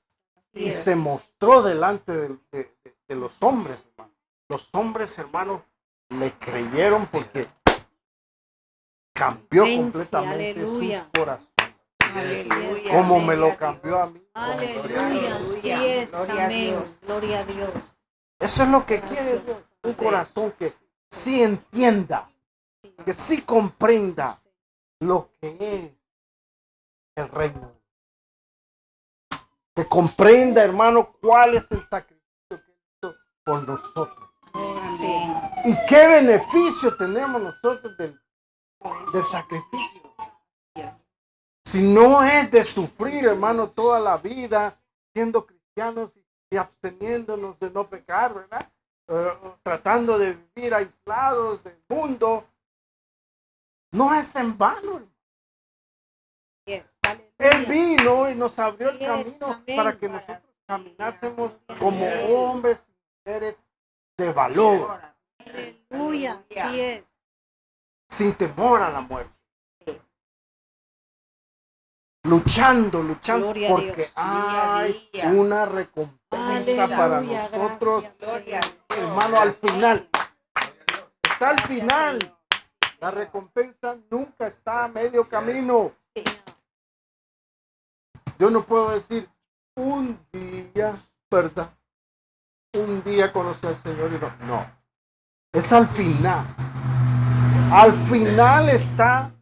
Dios. y Así se es. mostró delante de los hombres, hermano. Los hombres, hermano, le creyeron porque cambió Vencia, completamente aleluya. sus corazones. Aleluya. Como me Gloria lo a cambió Dios. a mí. Aleluya, así es, Gloria a amén. Dios. Gloria a Dios. Eso es lo que Gracias, quiere Dios. Un Padre. corazón que sí entienda, que sí comprenda lo que es el reino. Que comprenda, hermano, cuál es el sacrificio que hizo por nosotros. Oh, sí. Amén. ¿Y qué beneficio tenemos nosotros del sacrificio? Si no es de sufrir, hermano, toda la vida, siendo cristianos y absteniéndonos de no pecar, ¿verdad? Tratando de vivir aislados del mundo, no es en vano, hermano. Yes. Él Aleluya. vino y nos abrió el Así es, camino amén. para que nosotros caminásemos como hombres y mujeres de valor, Aleluya, así es. sin temor a la muerte. Luchando, Gloria a porque Dios. hay Día a día. una recompensa para Aleluya, nosotros, gracias, Gloria a Señor. Dios. hermano, al final. Está al Gracias, final. Señor. La recompensa nunca está a medio camino. Yo no puedo decir un día, ¿verdad? Un día conocí al Señor y no. No. Es al final. Al final está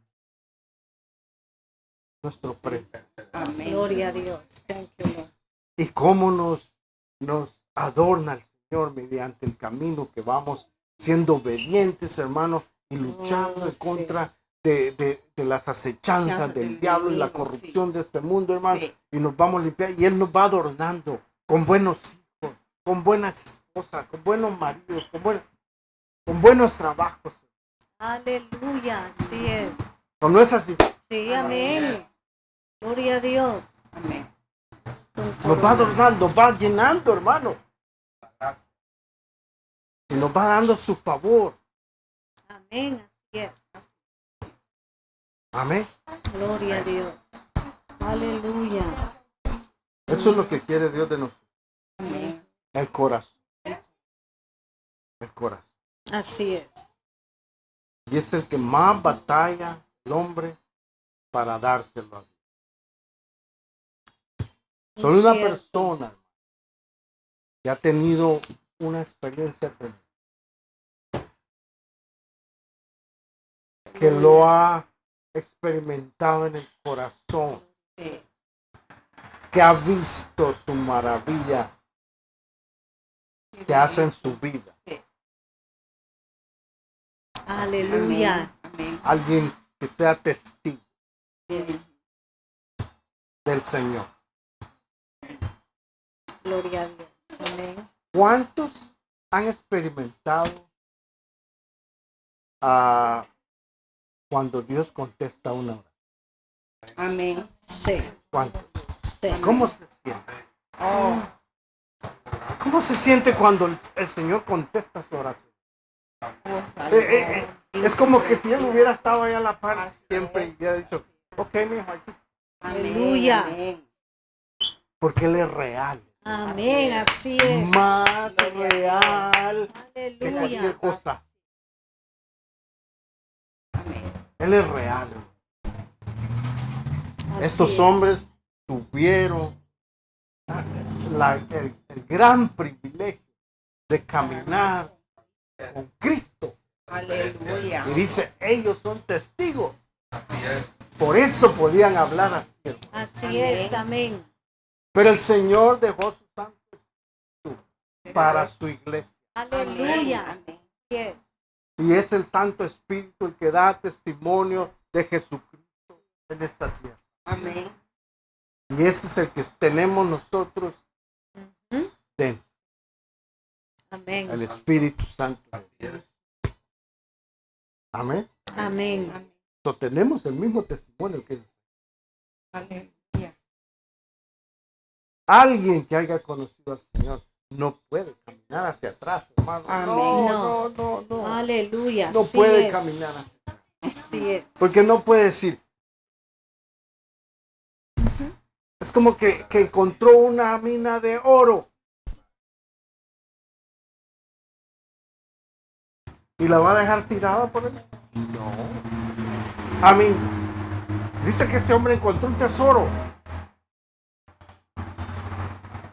nuestro precio. Amén. Gloria a Dios. Thank you, Lord. Y cómo nos adorna el Señor mediante el camino que vamos siendo obedientes, hermanos, y luchando Oh, en sí. contra de las acechanzas del diablo y la enemigo, corrupción sí. de este mundo, hermano. Sí. Y nos vamos a limpiar y Él nos va adornando con buenos hijos, con buenas esposas, con buenos maridos, con buenos trabajos. Aleluya, así es. ¿O no es así? Sí, amén. Gloria a Dios. Amén. Nos va adornando, nos va llenando, hermano. Y nos va dando su favor. Amén. Así es. Amén. Gloria a Dios. Aleluya. Eso es lo que quiere Dios de nosotros. Amén. El corazón. El corazón. Así es. Y es el que más batalla el hombre para dárselo a Dios. Solo una Cierto. persona que ha tenido una experiencia con Él, que lo ha experimentado en el corazón, Sí. que ha visto su maravilla que hace en su vida. Aleluya. Amén. Alguien que sea testigo Amén. del Señor. Gloria a Dios. Amén. ¿Cuántos han experimentado cuando Dios contesta una oración? Amén. Sí. ¿Cuántos? Sí. ¿Cómo se siente? Oh, ¿Cómo se siente cuando el Señor contesta su oración? Es como que si Él hubiera estado ahí a la par siempre y hubiera dicho, ok, mi hijo, aquí está", Aleluya. Amén. porque Él es real. Amén. Así es. Más real que cualquier Aleluya. cosa. Amén. Él es real. Así Estos es. hombres tuvieron el gran privilegio de caminar con Cristo. Aleluya. Y dice, ellos son testigos. Por eso podían hablar así. hermano. Así es. Amén. Pero el Señor dejó su Santo Espíritu para su iglesia. Aleluya. Amén. Así es. Y es el Santo Espíritu el que da testimonio de Jesucristo en esta tierra. Amén. Y ese es el que tenemos nosotros Ujú. dentro, Amén. el Espíritu Santo de Dios. Amén. Amén. Amén. So, tenemos el mismo testimonio que Aleluya. alguien que haya conocido al Señor no puede caminar hacia atrás, hermano. Amén. No. Aleluya. No Así puede es. caminar hacia atrás. Así es. Porque no puede decir. Es como que encontró una mina de oro. ¿Y la va a dejar tirada por él? No. A mí, dice que este hombre encontró un tesoro.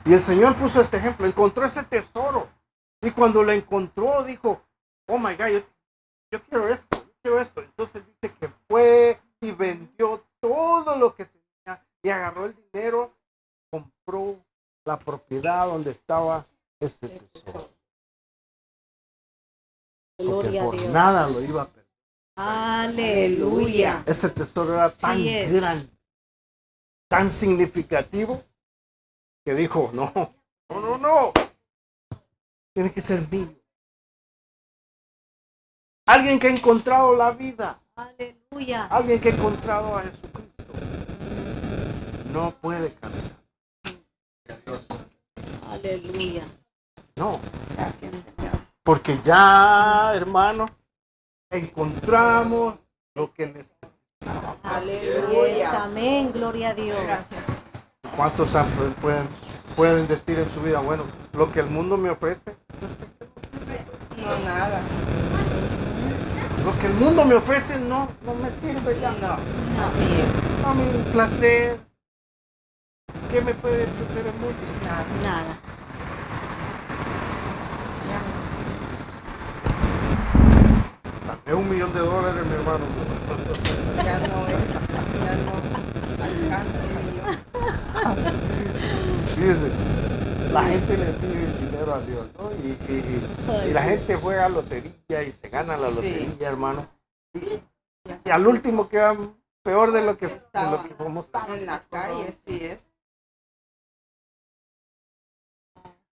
Y el Señor puso este ejemplo. Encontró ese tesoro. Y cuando lo encontró, dijo, oh my God, yo quiero esto, yo quiero esto. Entonces dice que fue y vendió todo lo que tenía y agarró el dinero, compró la propiedad donde estaba ese tesoro. Porque Gloria a por Dios. nada lo iba a perder. Aleluya. Ese tesoro era tan Sí es. grande, tan significativo, que dijo, no. Tiene que ser mío. Alguien que ha encontrado la vida, Aleluya. alguien que ha encontrado a Jesucristo, no puede caminar. Aleluya. No, Gracias, Señor. porque ya, hermano, encontramos lo que necesitamos. Aleluya. Amén. Gloria a Dios. Gracias. ¿Cuántos pueden decir en su vida, bueno, lo que el mundo me ofrece? No, nada. Lo que el mundo me ofrece no me sirve ya. No. Así es. No me placer. ¿Qué me puede ofrecer el mundo? Nada. Nada. Es $1 millón, mi hermano. Ya no alcanza el millón. Fíjese, la gente le pide el dinero a Dios, ¿no? Y la gente juega lotería y se gana la Sí. lotería, hermano. Y al último queda peor de lo que vamos a En la calle, sí es.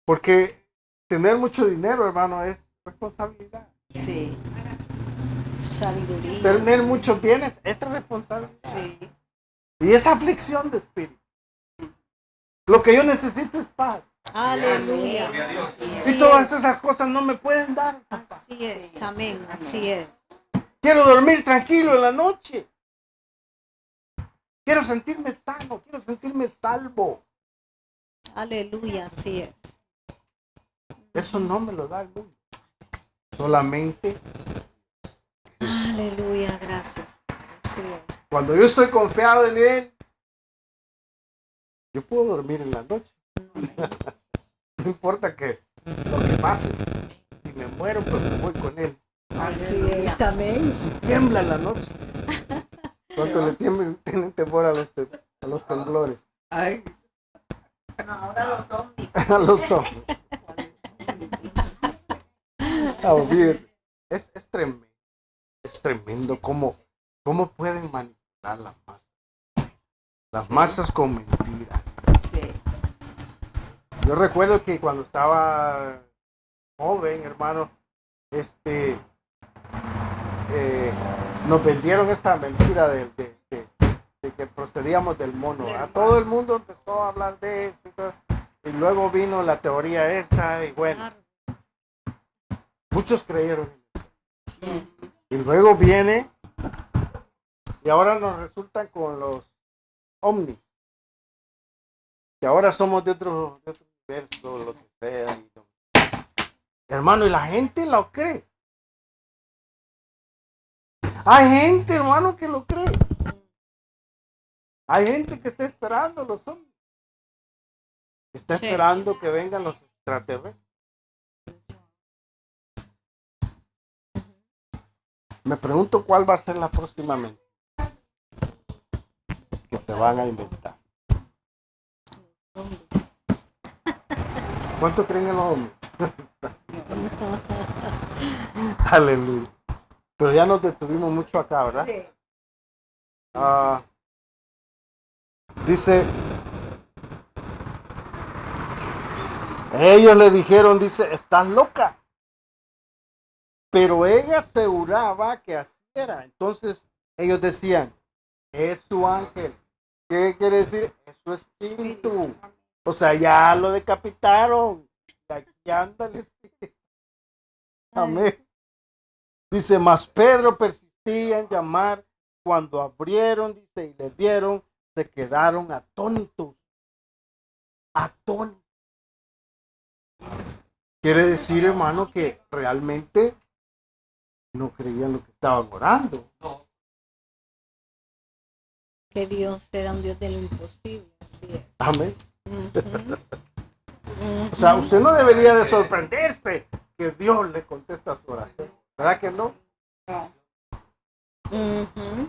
Porque tener mucho dinero, hermano, es responsabilidad. Sí. Sabiduría. Tener muchos bienes es responsabilidad. Sí. Y es aflicción de espíritu. Lo que yo necesito es paz. Aleluya. Y todas esas cosas no me pueden dar. Así es. Amén. Así es. Quiero dormir tranquilo en la noche. Quiero sentirme sano, quiero sentirme salvo. Aleluya, así es. Eso no me lo da el mundo. Solamente Aleluya, gracias. Así es. cuando yo estoy confiado en Él, yo puedo dormir en la noche. No importa que lo que pase. Si me muero, pues me voy con Él. Así es. Amén. Si tiembla en la noche. ¿Cuánto le tienen temor a los temblores? Ay, A los hombres. Es tremendo. Es tremendo cómo pueden manipular las masas. Las masas con mentiras. sí. Yo recuerdo que cuando estaba joven, hermano, nos vendieron esa mentira de que procedíamos del mono. ¿Verdad? Todo el mundo empezó a hablar de eso y luego vino la teoría esa y bueno, muchos creyeron en eso. Y luego viene y ahora nos resultan con los ovnis. Que ahora somos de otro universo, lo que sea. Hermano, y la gente lo cree. Hay gente, hermano, que lo cree. Hay gente que está esperando los ovnis. Está Sí. esperando que vengan los extraterrestres. Me pregunto cuál va a ser la próxima mentira que se van a inventar. ¿Cuánto creen en los ovnis? Aleluya. Pero ya nos detuvimos mucho acá, ¿verdad? Sí. Dice, ellos le dijeron, dice, estás loca. Pero ella aseguraba que así era. Entonces ellos decían, es su ángel. ¿Qué quiere decir? Es su espíritu. O sea, ya lo decapitaron. Aquí anda el espíritu. Amén. Dice, mas Pedro persistía en llamar. Cuando abrieron, dice, y le vieron, se quedaron atónitos. Atónitos. Quiere decir, hermano, que realmente no creían lo que estaban orando. Que Dios era un Dios de lo imposible, así es. Amén. Ujú. O sea, usted no debería de sorprenderse que Dios le contesta su oración. ¿Verdad que no? Ujú.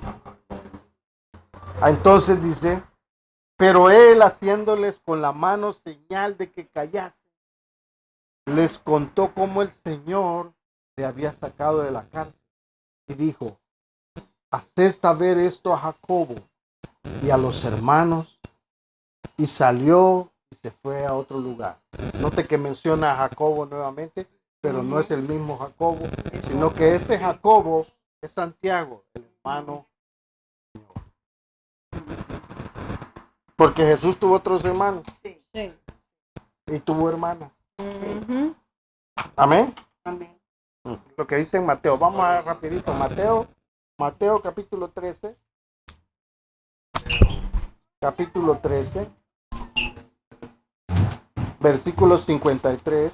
Entonces dice, pero él haciéndoles con la mano señal de que callasen, les contó cómo el Señor le había sacado de la cárcel y dijo, haced saber esto a Jacobo y a los hermanos, y salió y se fue a otro lugar. Note que menciona a Jacobo nuevamente, pero no es el mismo Jacobo, sino que este Jacobo es Santiago, el hermano. Porque Jesús tuvo otros hermanos Sí. y tuvo hermanas. Ujú. Amén. Amén. Lo que dice en Mateo. Vamos a rapidito. Mateo capítulo 13. Capítulo 13. Versículo 53.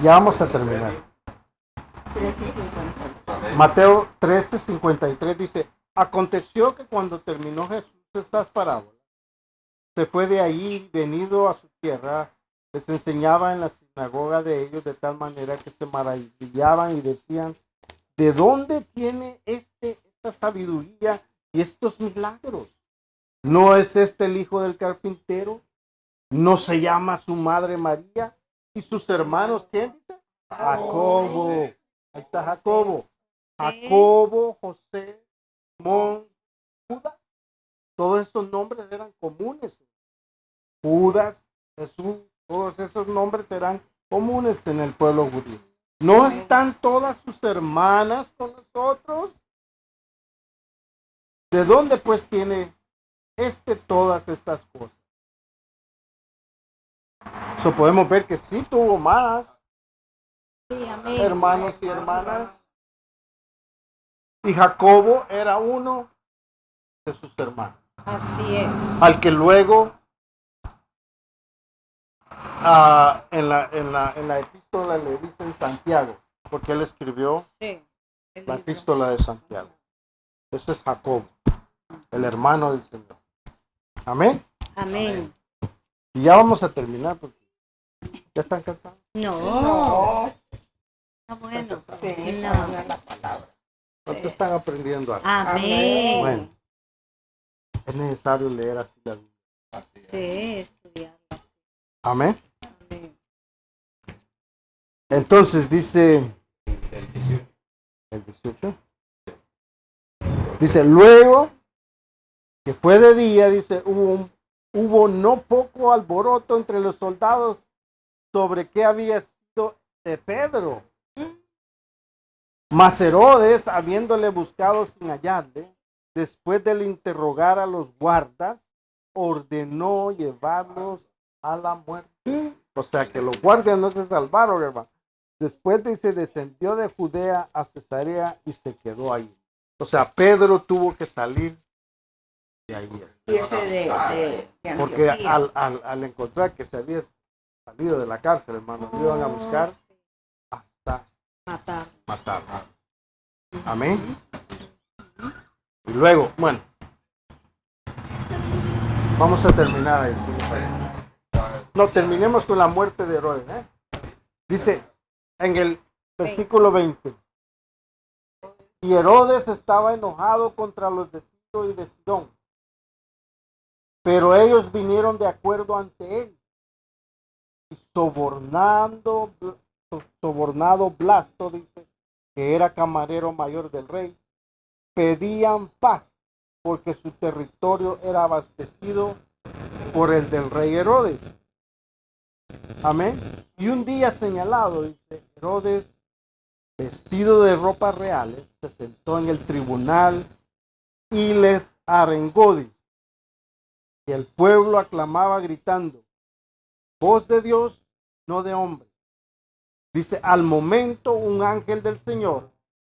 Ya vamos a terminar. 13:50. Mateo 13:53 dice, aconteció que cuando terminó Jesús estas parábolas, se fue de ahí, venido a su tierra, les enseñaba en la sinagoga de ellos de tal manera que se maravillaban y decían, ¿de dónde tiene esta sabiduría y estos milagros? ¿No es este el hijo del carpintero? ¿No se llama su madre María? ¿Y sus hermanos quién dice? Jacobo. Ahí está Jacobo. Jacobo, José, Simón, Judas. Todos estos nombres eran comunes. Judas, Jesús, todos esos nombres eran comunes en el pueblo judío. ¿No están todas sus hermanas con nosotros? ¿De dónde pues tiene todas estas cosas? So podemos ver que sí tuvo más Sí, amén. hermanos y hermanas. Y Jacobo era uno de sus hermanos, Así es. al que luego en la epístola le dicen Santiago, porque él escribió Sí. El la libro. epístola de Santiago. Ese es Jacobo, el hermano del Señor. Amén. Amén. Y ya vamos a terminar porque ya están cansados. No. Está bueno. Sí, No. habla la palabra. ¿Cuántos están aprendiendo algo? Amén. Bueno, es necesario leer así la Biblia. Sí, estudiar. Amén. Amén. Entonces dice el 18. Dice, luego que fue de día, dice, hubo no poco alboroto entre los soldados sobre qué había sido de Pedro. Mas Herodes, habiéndole buscado sin hallarle, después de interrogar a los guardas, ordenó llevarlos a la muerte. O sea que los guardias no se salvaron, hermano. Después dice, descendió de Judea a Cesarea y se quedó ahí. O sea, Pedro tuvo que salir de ahí. Y ese de Porque Antioquía. al encontrar que se había salido de la cárcel, hermano, lo iban a buscar hasta Matar. matarlo. Amén. Y luego, bueno, vamos a terminar ahí. No, terminemos con la muerte de Herodes. Dice en el versículo 20. Y Herodes estaba enojado contra los de Tiro y de Sidón, pero ellos vinieron de acuerdo ante él. Y sobornado Blasto, dice, que era camarero mayor del rey, pedían paz porque su territorio era abastecido por el del rey Herodes. Amén. Y un día señalado, dice, Herodes, vestido de ropas reales, se sentó en el tribunal y les arengó, dice. Y el pueblo aclamaba gritando, voz de Dios, no de hombre. Dice, al momento un ángel del Señor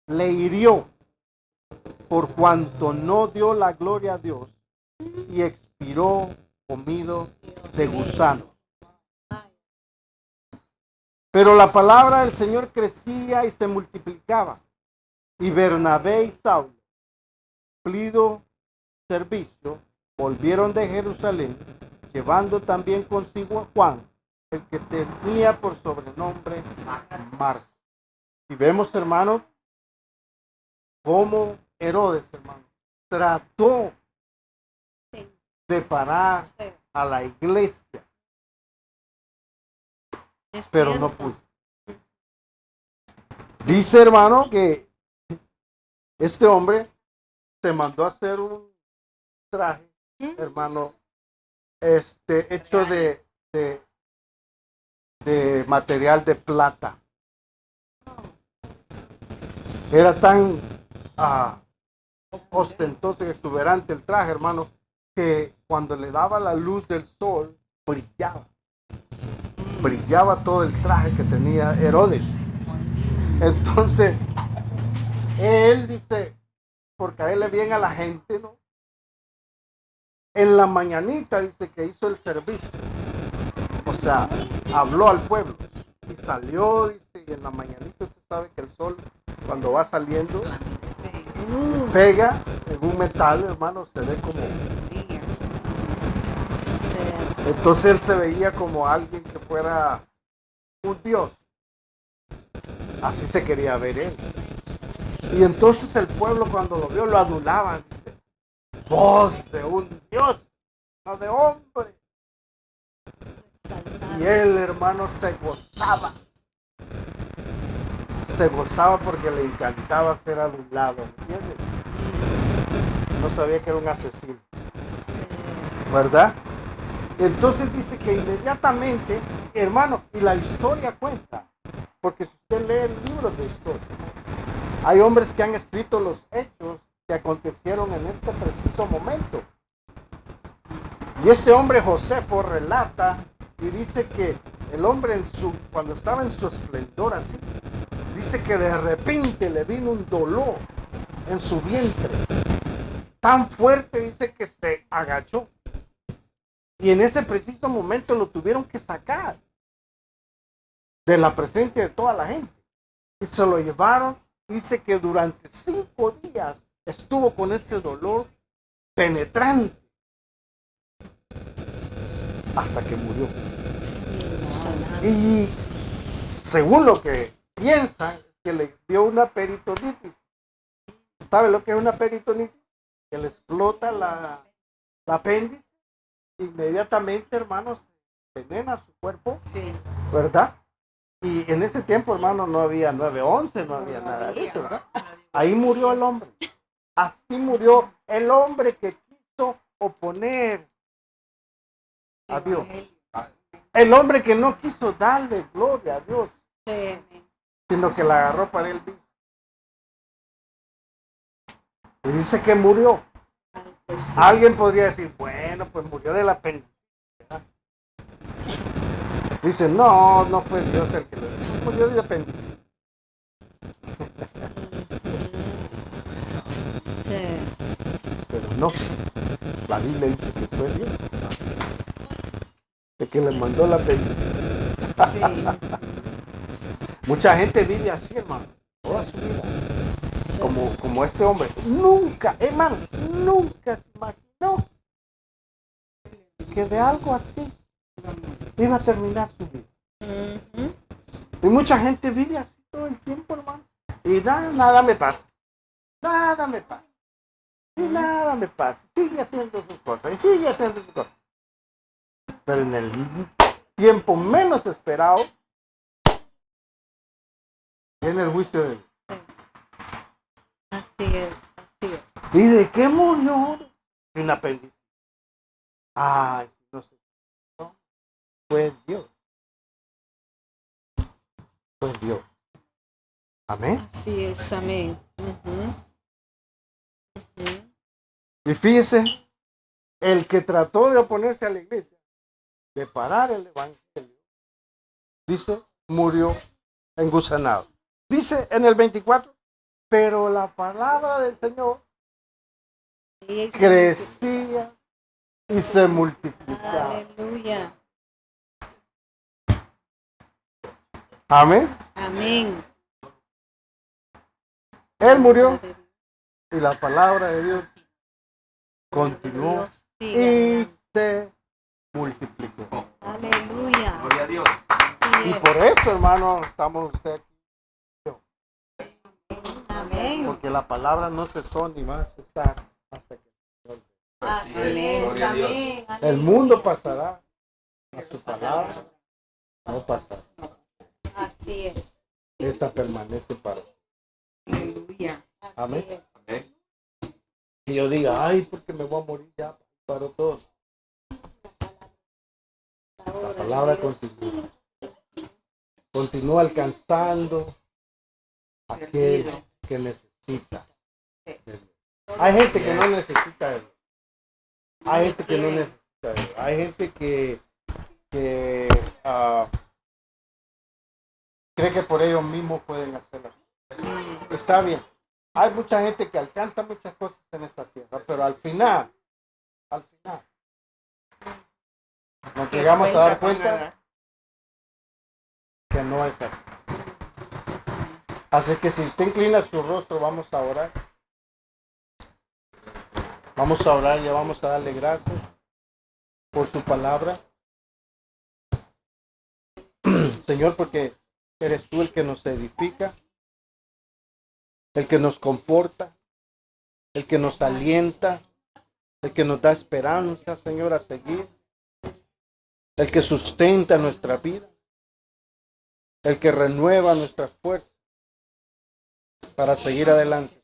le hirió por cuanto no dio la gloria a Dios y expiró comido de gusanos. Pero la palabra del Señor crecía y se multiplicaba. Y Bernabé y Saulo, cumplido servicio, volvieron de Jerusalén, llevando también consigo a Juan, el que tenía por sobrenombre Marcos. Y vemos, hermanos, cómo Herodes, hermano, trató de parar a la iglesia, Es pero cierto. no pudo. Dice, hermano, que este hombre se mandó a hacer un traje, hermano, hecho de material de plata. Era tan ostentoso y exuberante el traje, hermano, que cuando le daba la luz del sol, brillaba. Brillaba todo el traje que tenía Herodes. Entonces, él dice, por caerle bien a la gente, ¿no? En la mañanita dice que hizo el servicio. O sea, habló al pueblo. Y salió, dice, y en la mañanita usted sabe que el sol, cuando va saliendo, pega en un metal, hermano, se ve como... Entonces él se veía como alguien que fuera un dios. Así se quería ver él. Y entonces el pueblo cuando lo vio lo adulaban, dice, voz de un dios, no de hombre. Y él, hermano, se gozaba. Se gozaba porque le encantaba ser adulado, ¿entiendes? No sabía que era un asesino, ¿verdad? Entonces dice que inmediatamente, hermano, y la historia cuenta, porque si usted lee el libro de historia, hay hombres que han escrito los hechos que acontecieron en este preciso momento. Y este hombre Josefo relata y dice que el hombre cuando estaba en su esplendor así, dice que de repente le vino un dolor en su vientre, tan fuerte, dice que se agachó. Y en ese preciso momento lo tuvieron que sacar de la presencia de toda la gente. Y se lo llevaron. Dice que durante 5 días estuvo con ese dolor penetrante hasta que murió. Y según lo que piensan, que le dio una peritonitis. ¿Sabe lo que es una peritonitis? Que le explota la apéndice. Inmediatamente, hermanos, se envenena su cuerpo, Sí. ¿verdad? Y en ese tiempo, hermano, no había 911, no había nada de eso, ¿verdad? Ahí murió el hombre. Así murió el hombre que quiso oponer a Dios. El hombre que no quiso darle gloria a Dios, Sí. sino que la agarró para él mismo. Y dice que murió. Alguien podría decir, bueno, pues murió de la apéndice. Dice, no, no fue Dios el que lo hizo, murió de apéndice. Sí. Pero no, la Biblia dice que fue Dios el que le mandó la apéndice. Sí. Mucha gente vive así, hermano, toda su vida. Como este hombre. Nunca, hermano, nunca se imaginó que de algo así iba a terminar su vida. Ujú. Y mucha gente vive así todo el tiempo, hermano. Y nada me pasa. Nada me pasa. Y nada me pasa. Sigue haciendo sus cosas. Y sigue haciendo sus cosas. Pero en el tiempo menos esperado, viene el juicio de Dios. Así es, así es. ¿Y de qué murió? De un apéndice. Ay, no sé. No, fue Dios. Fue Dios. Amén. Así es, amén. Ujú. Ujú. Y fíjese, el que trató de oponerse a la iglesia, de parar el evangelio, dice, murió engusanado. Dice en el 24, pero la palabra del Señor Sí, sí. crecía y se multiplicaba. Aleluya. Amén. Amén. Él murió y la palabra de Dios continuó Sigue y adelante. se multiplicó. Aleluya. Gloria a Dios. Así Y es. por eso, hermano, estamos usted aquí. Amén. Porque la palabra no cesó ni va a cesar hasta que Así es. es, Gloria a Dios. amén. el mundo pasará, a su palabra no pasará. Así es. Esa permanece para siempre. Aleluya. Así Amén. es. Y yo diga, ay, porque me voy a morir ya, para todo. La palabra continúa. Continúa alcanzando a aquel que necesita de Dios. Hay gente que no necesita de Dios. Hay gente que no necesita de Dios. Hay gente que cree que por ellos mismos pueden hacerlo. Está bien. Hay mucha gente que alcanza muchas cosas en esta tierra, pero al final, nos llegamos a dar cuenta que no es así. Así que si usted inclina su rostro, vamos a orar. Vamos a orar y vamos a darle gracias por su palabra. Señor, porque eres tú el que nos edifica, el que nos conforta, el que nos alienta, el que nos da esperanza, Señor, a seguir, el que sustenta nuestra vida, el que renueva nuestras fuerzas para seguir adelante.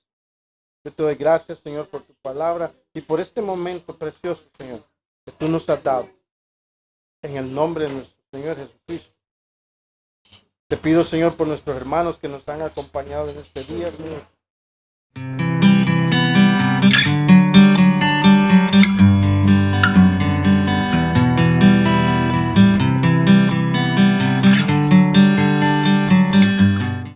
Yo te doy gracias, Señor, por tu palabra y por este momento precioso, Señor, que tú nos has dado. En el nombre de nuestro Señor Jesucristo. Te pido, Señor, por nuestros hermanos que nos han acompañado en este día, Señor.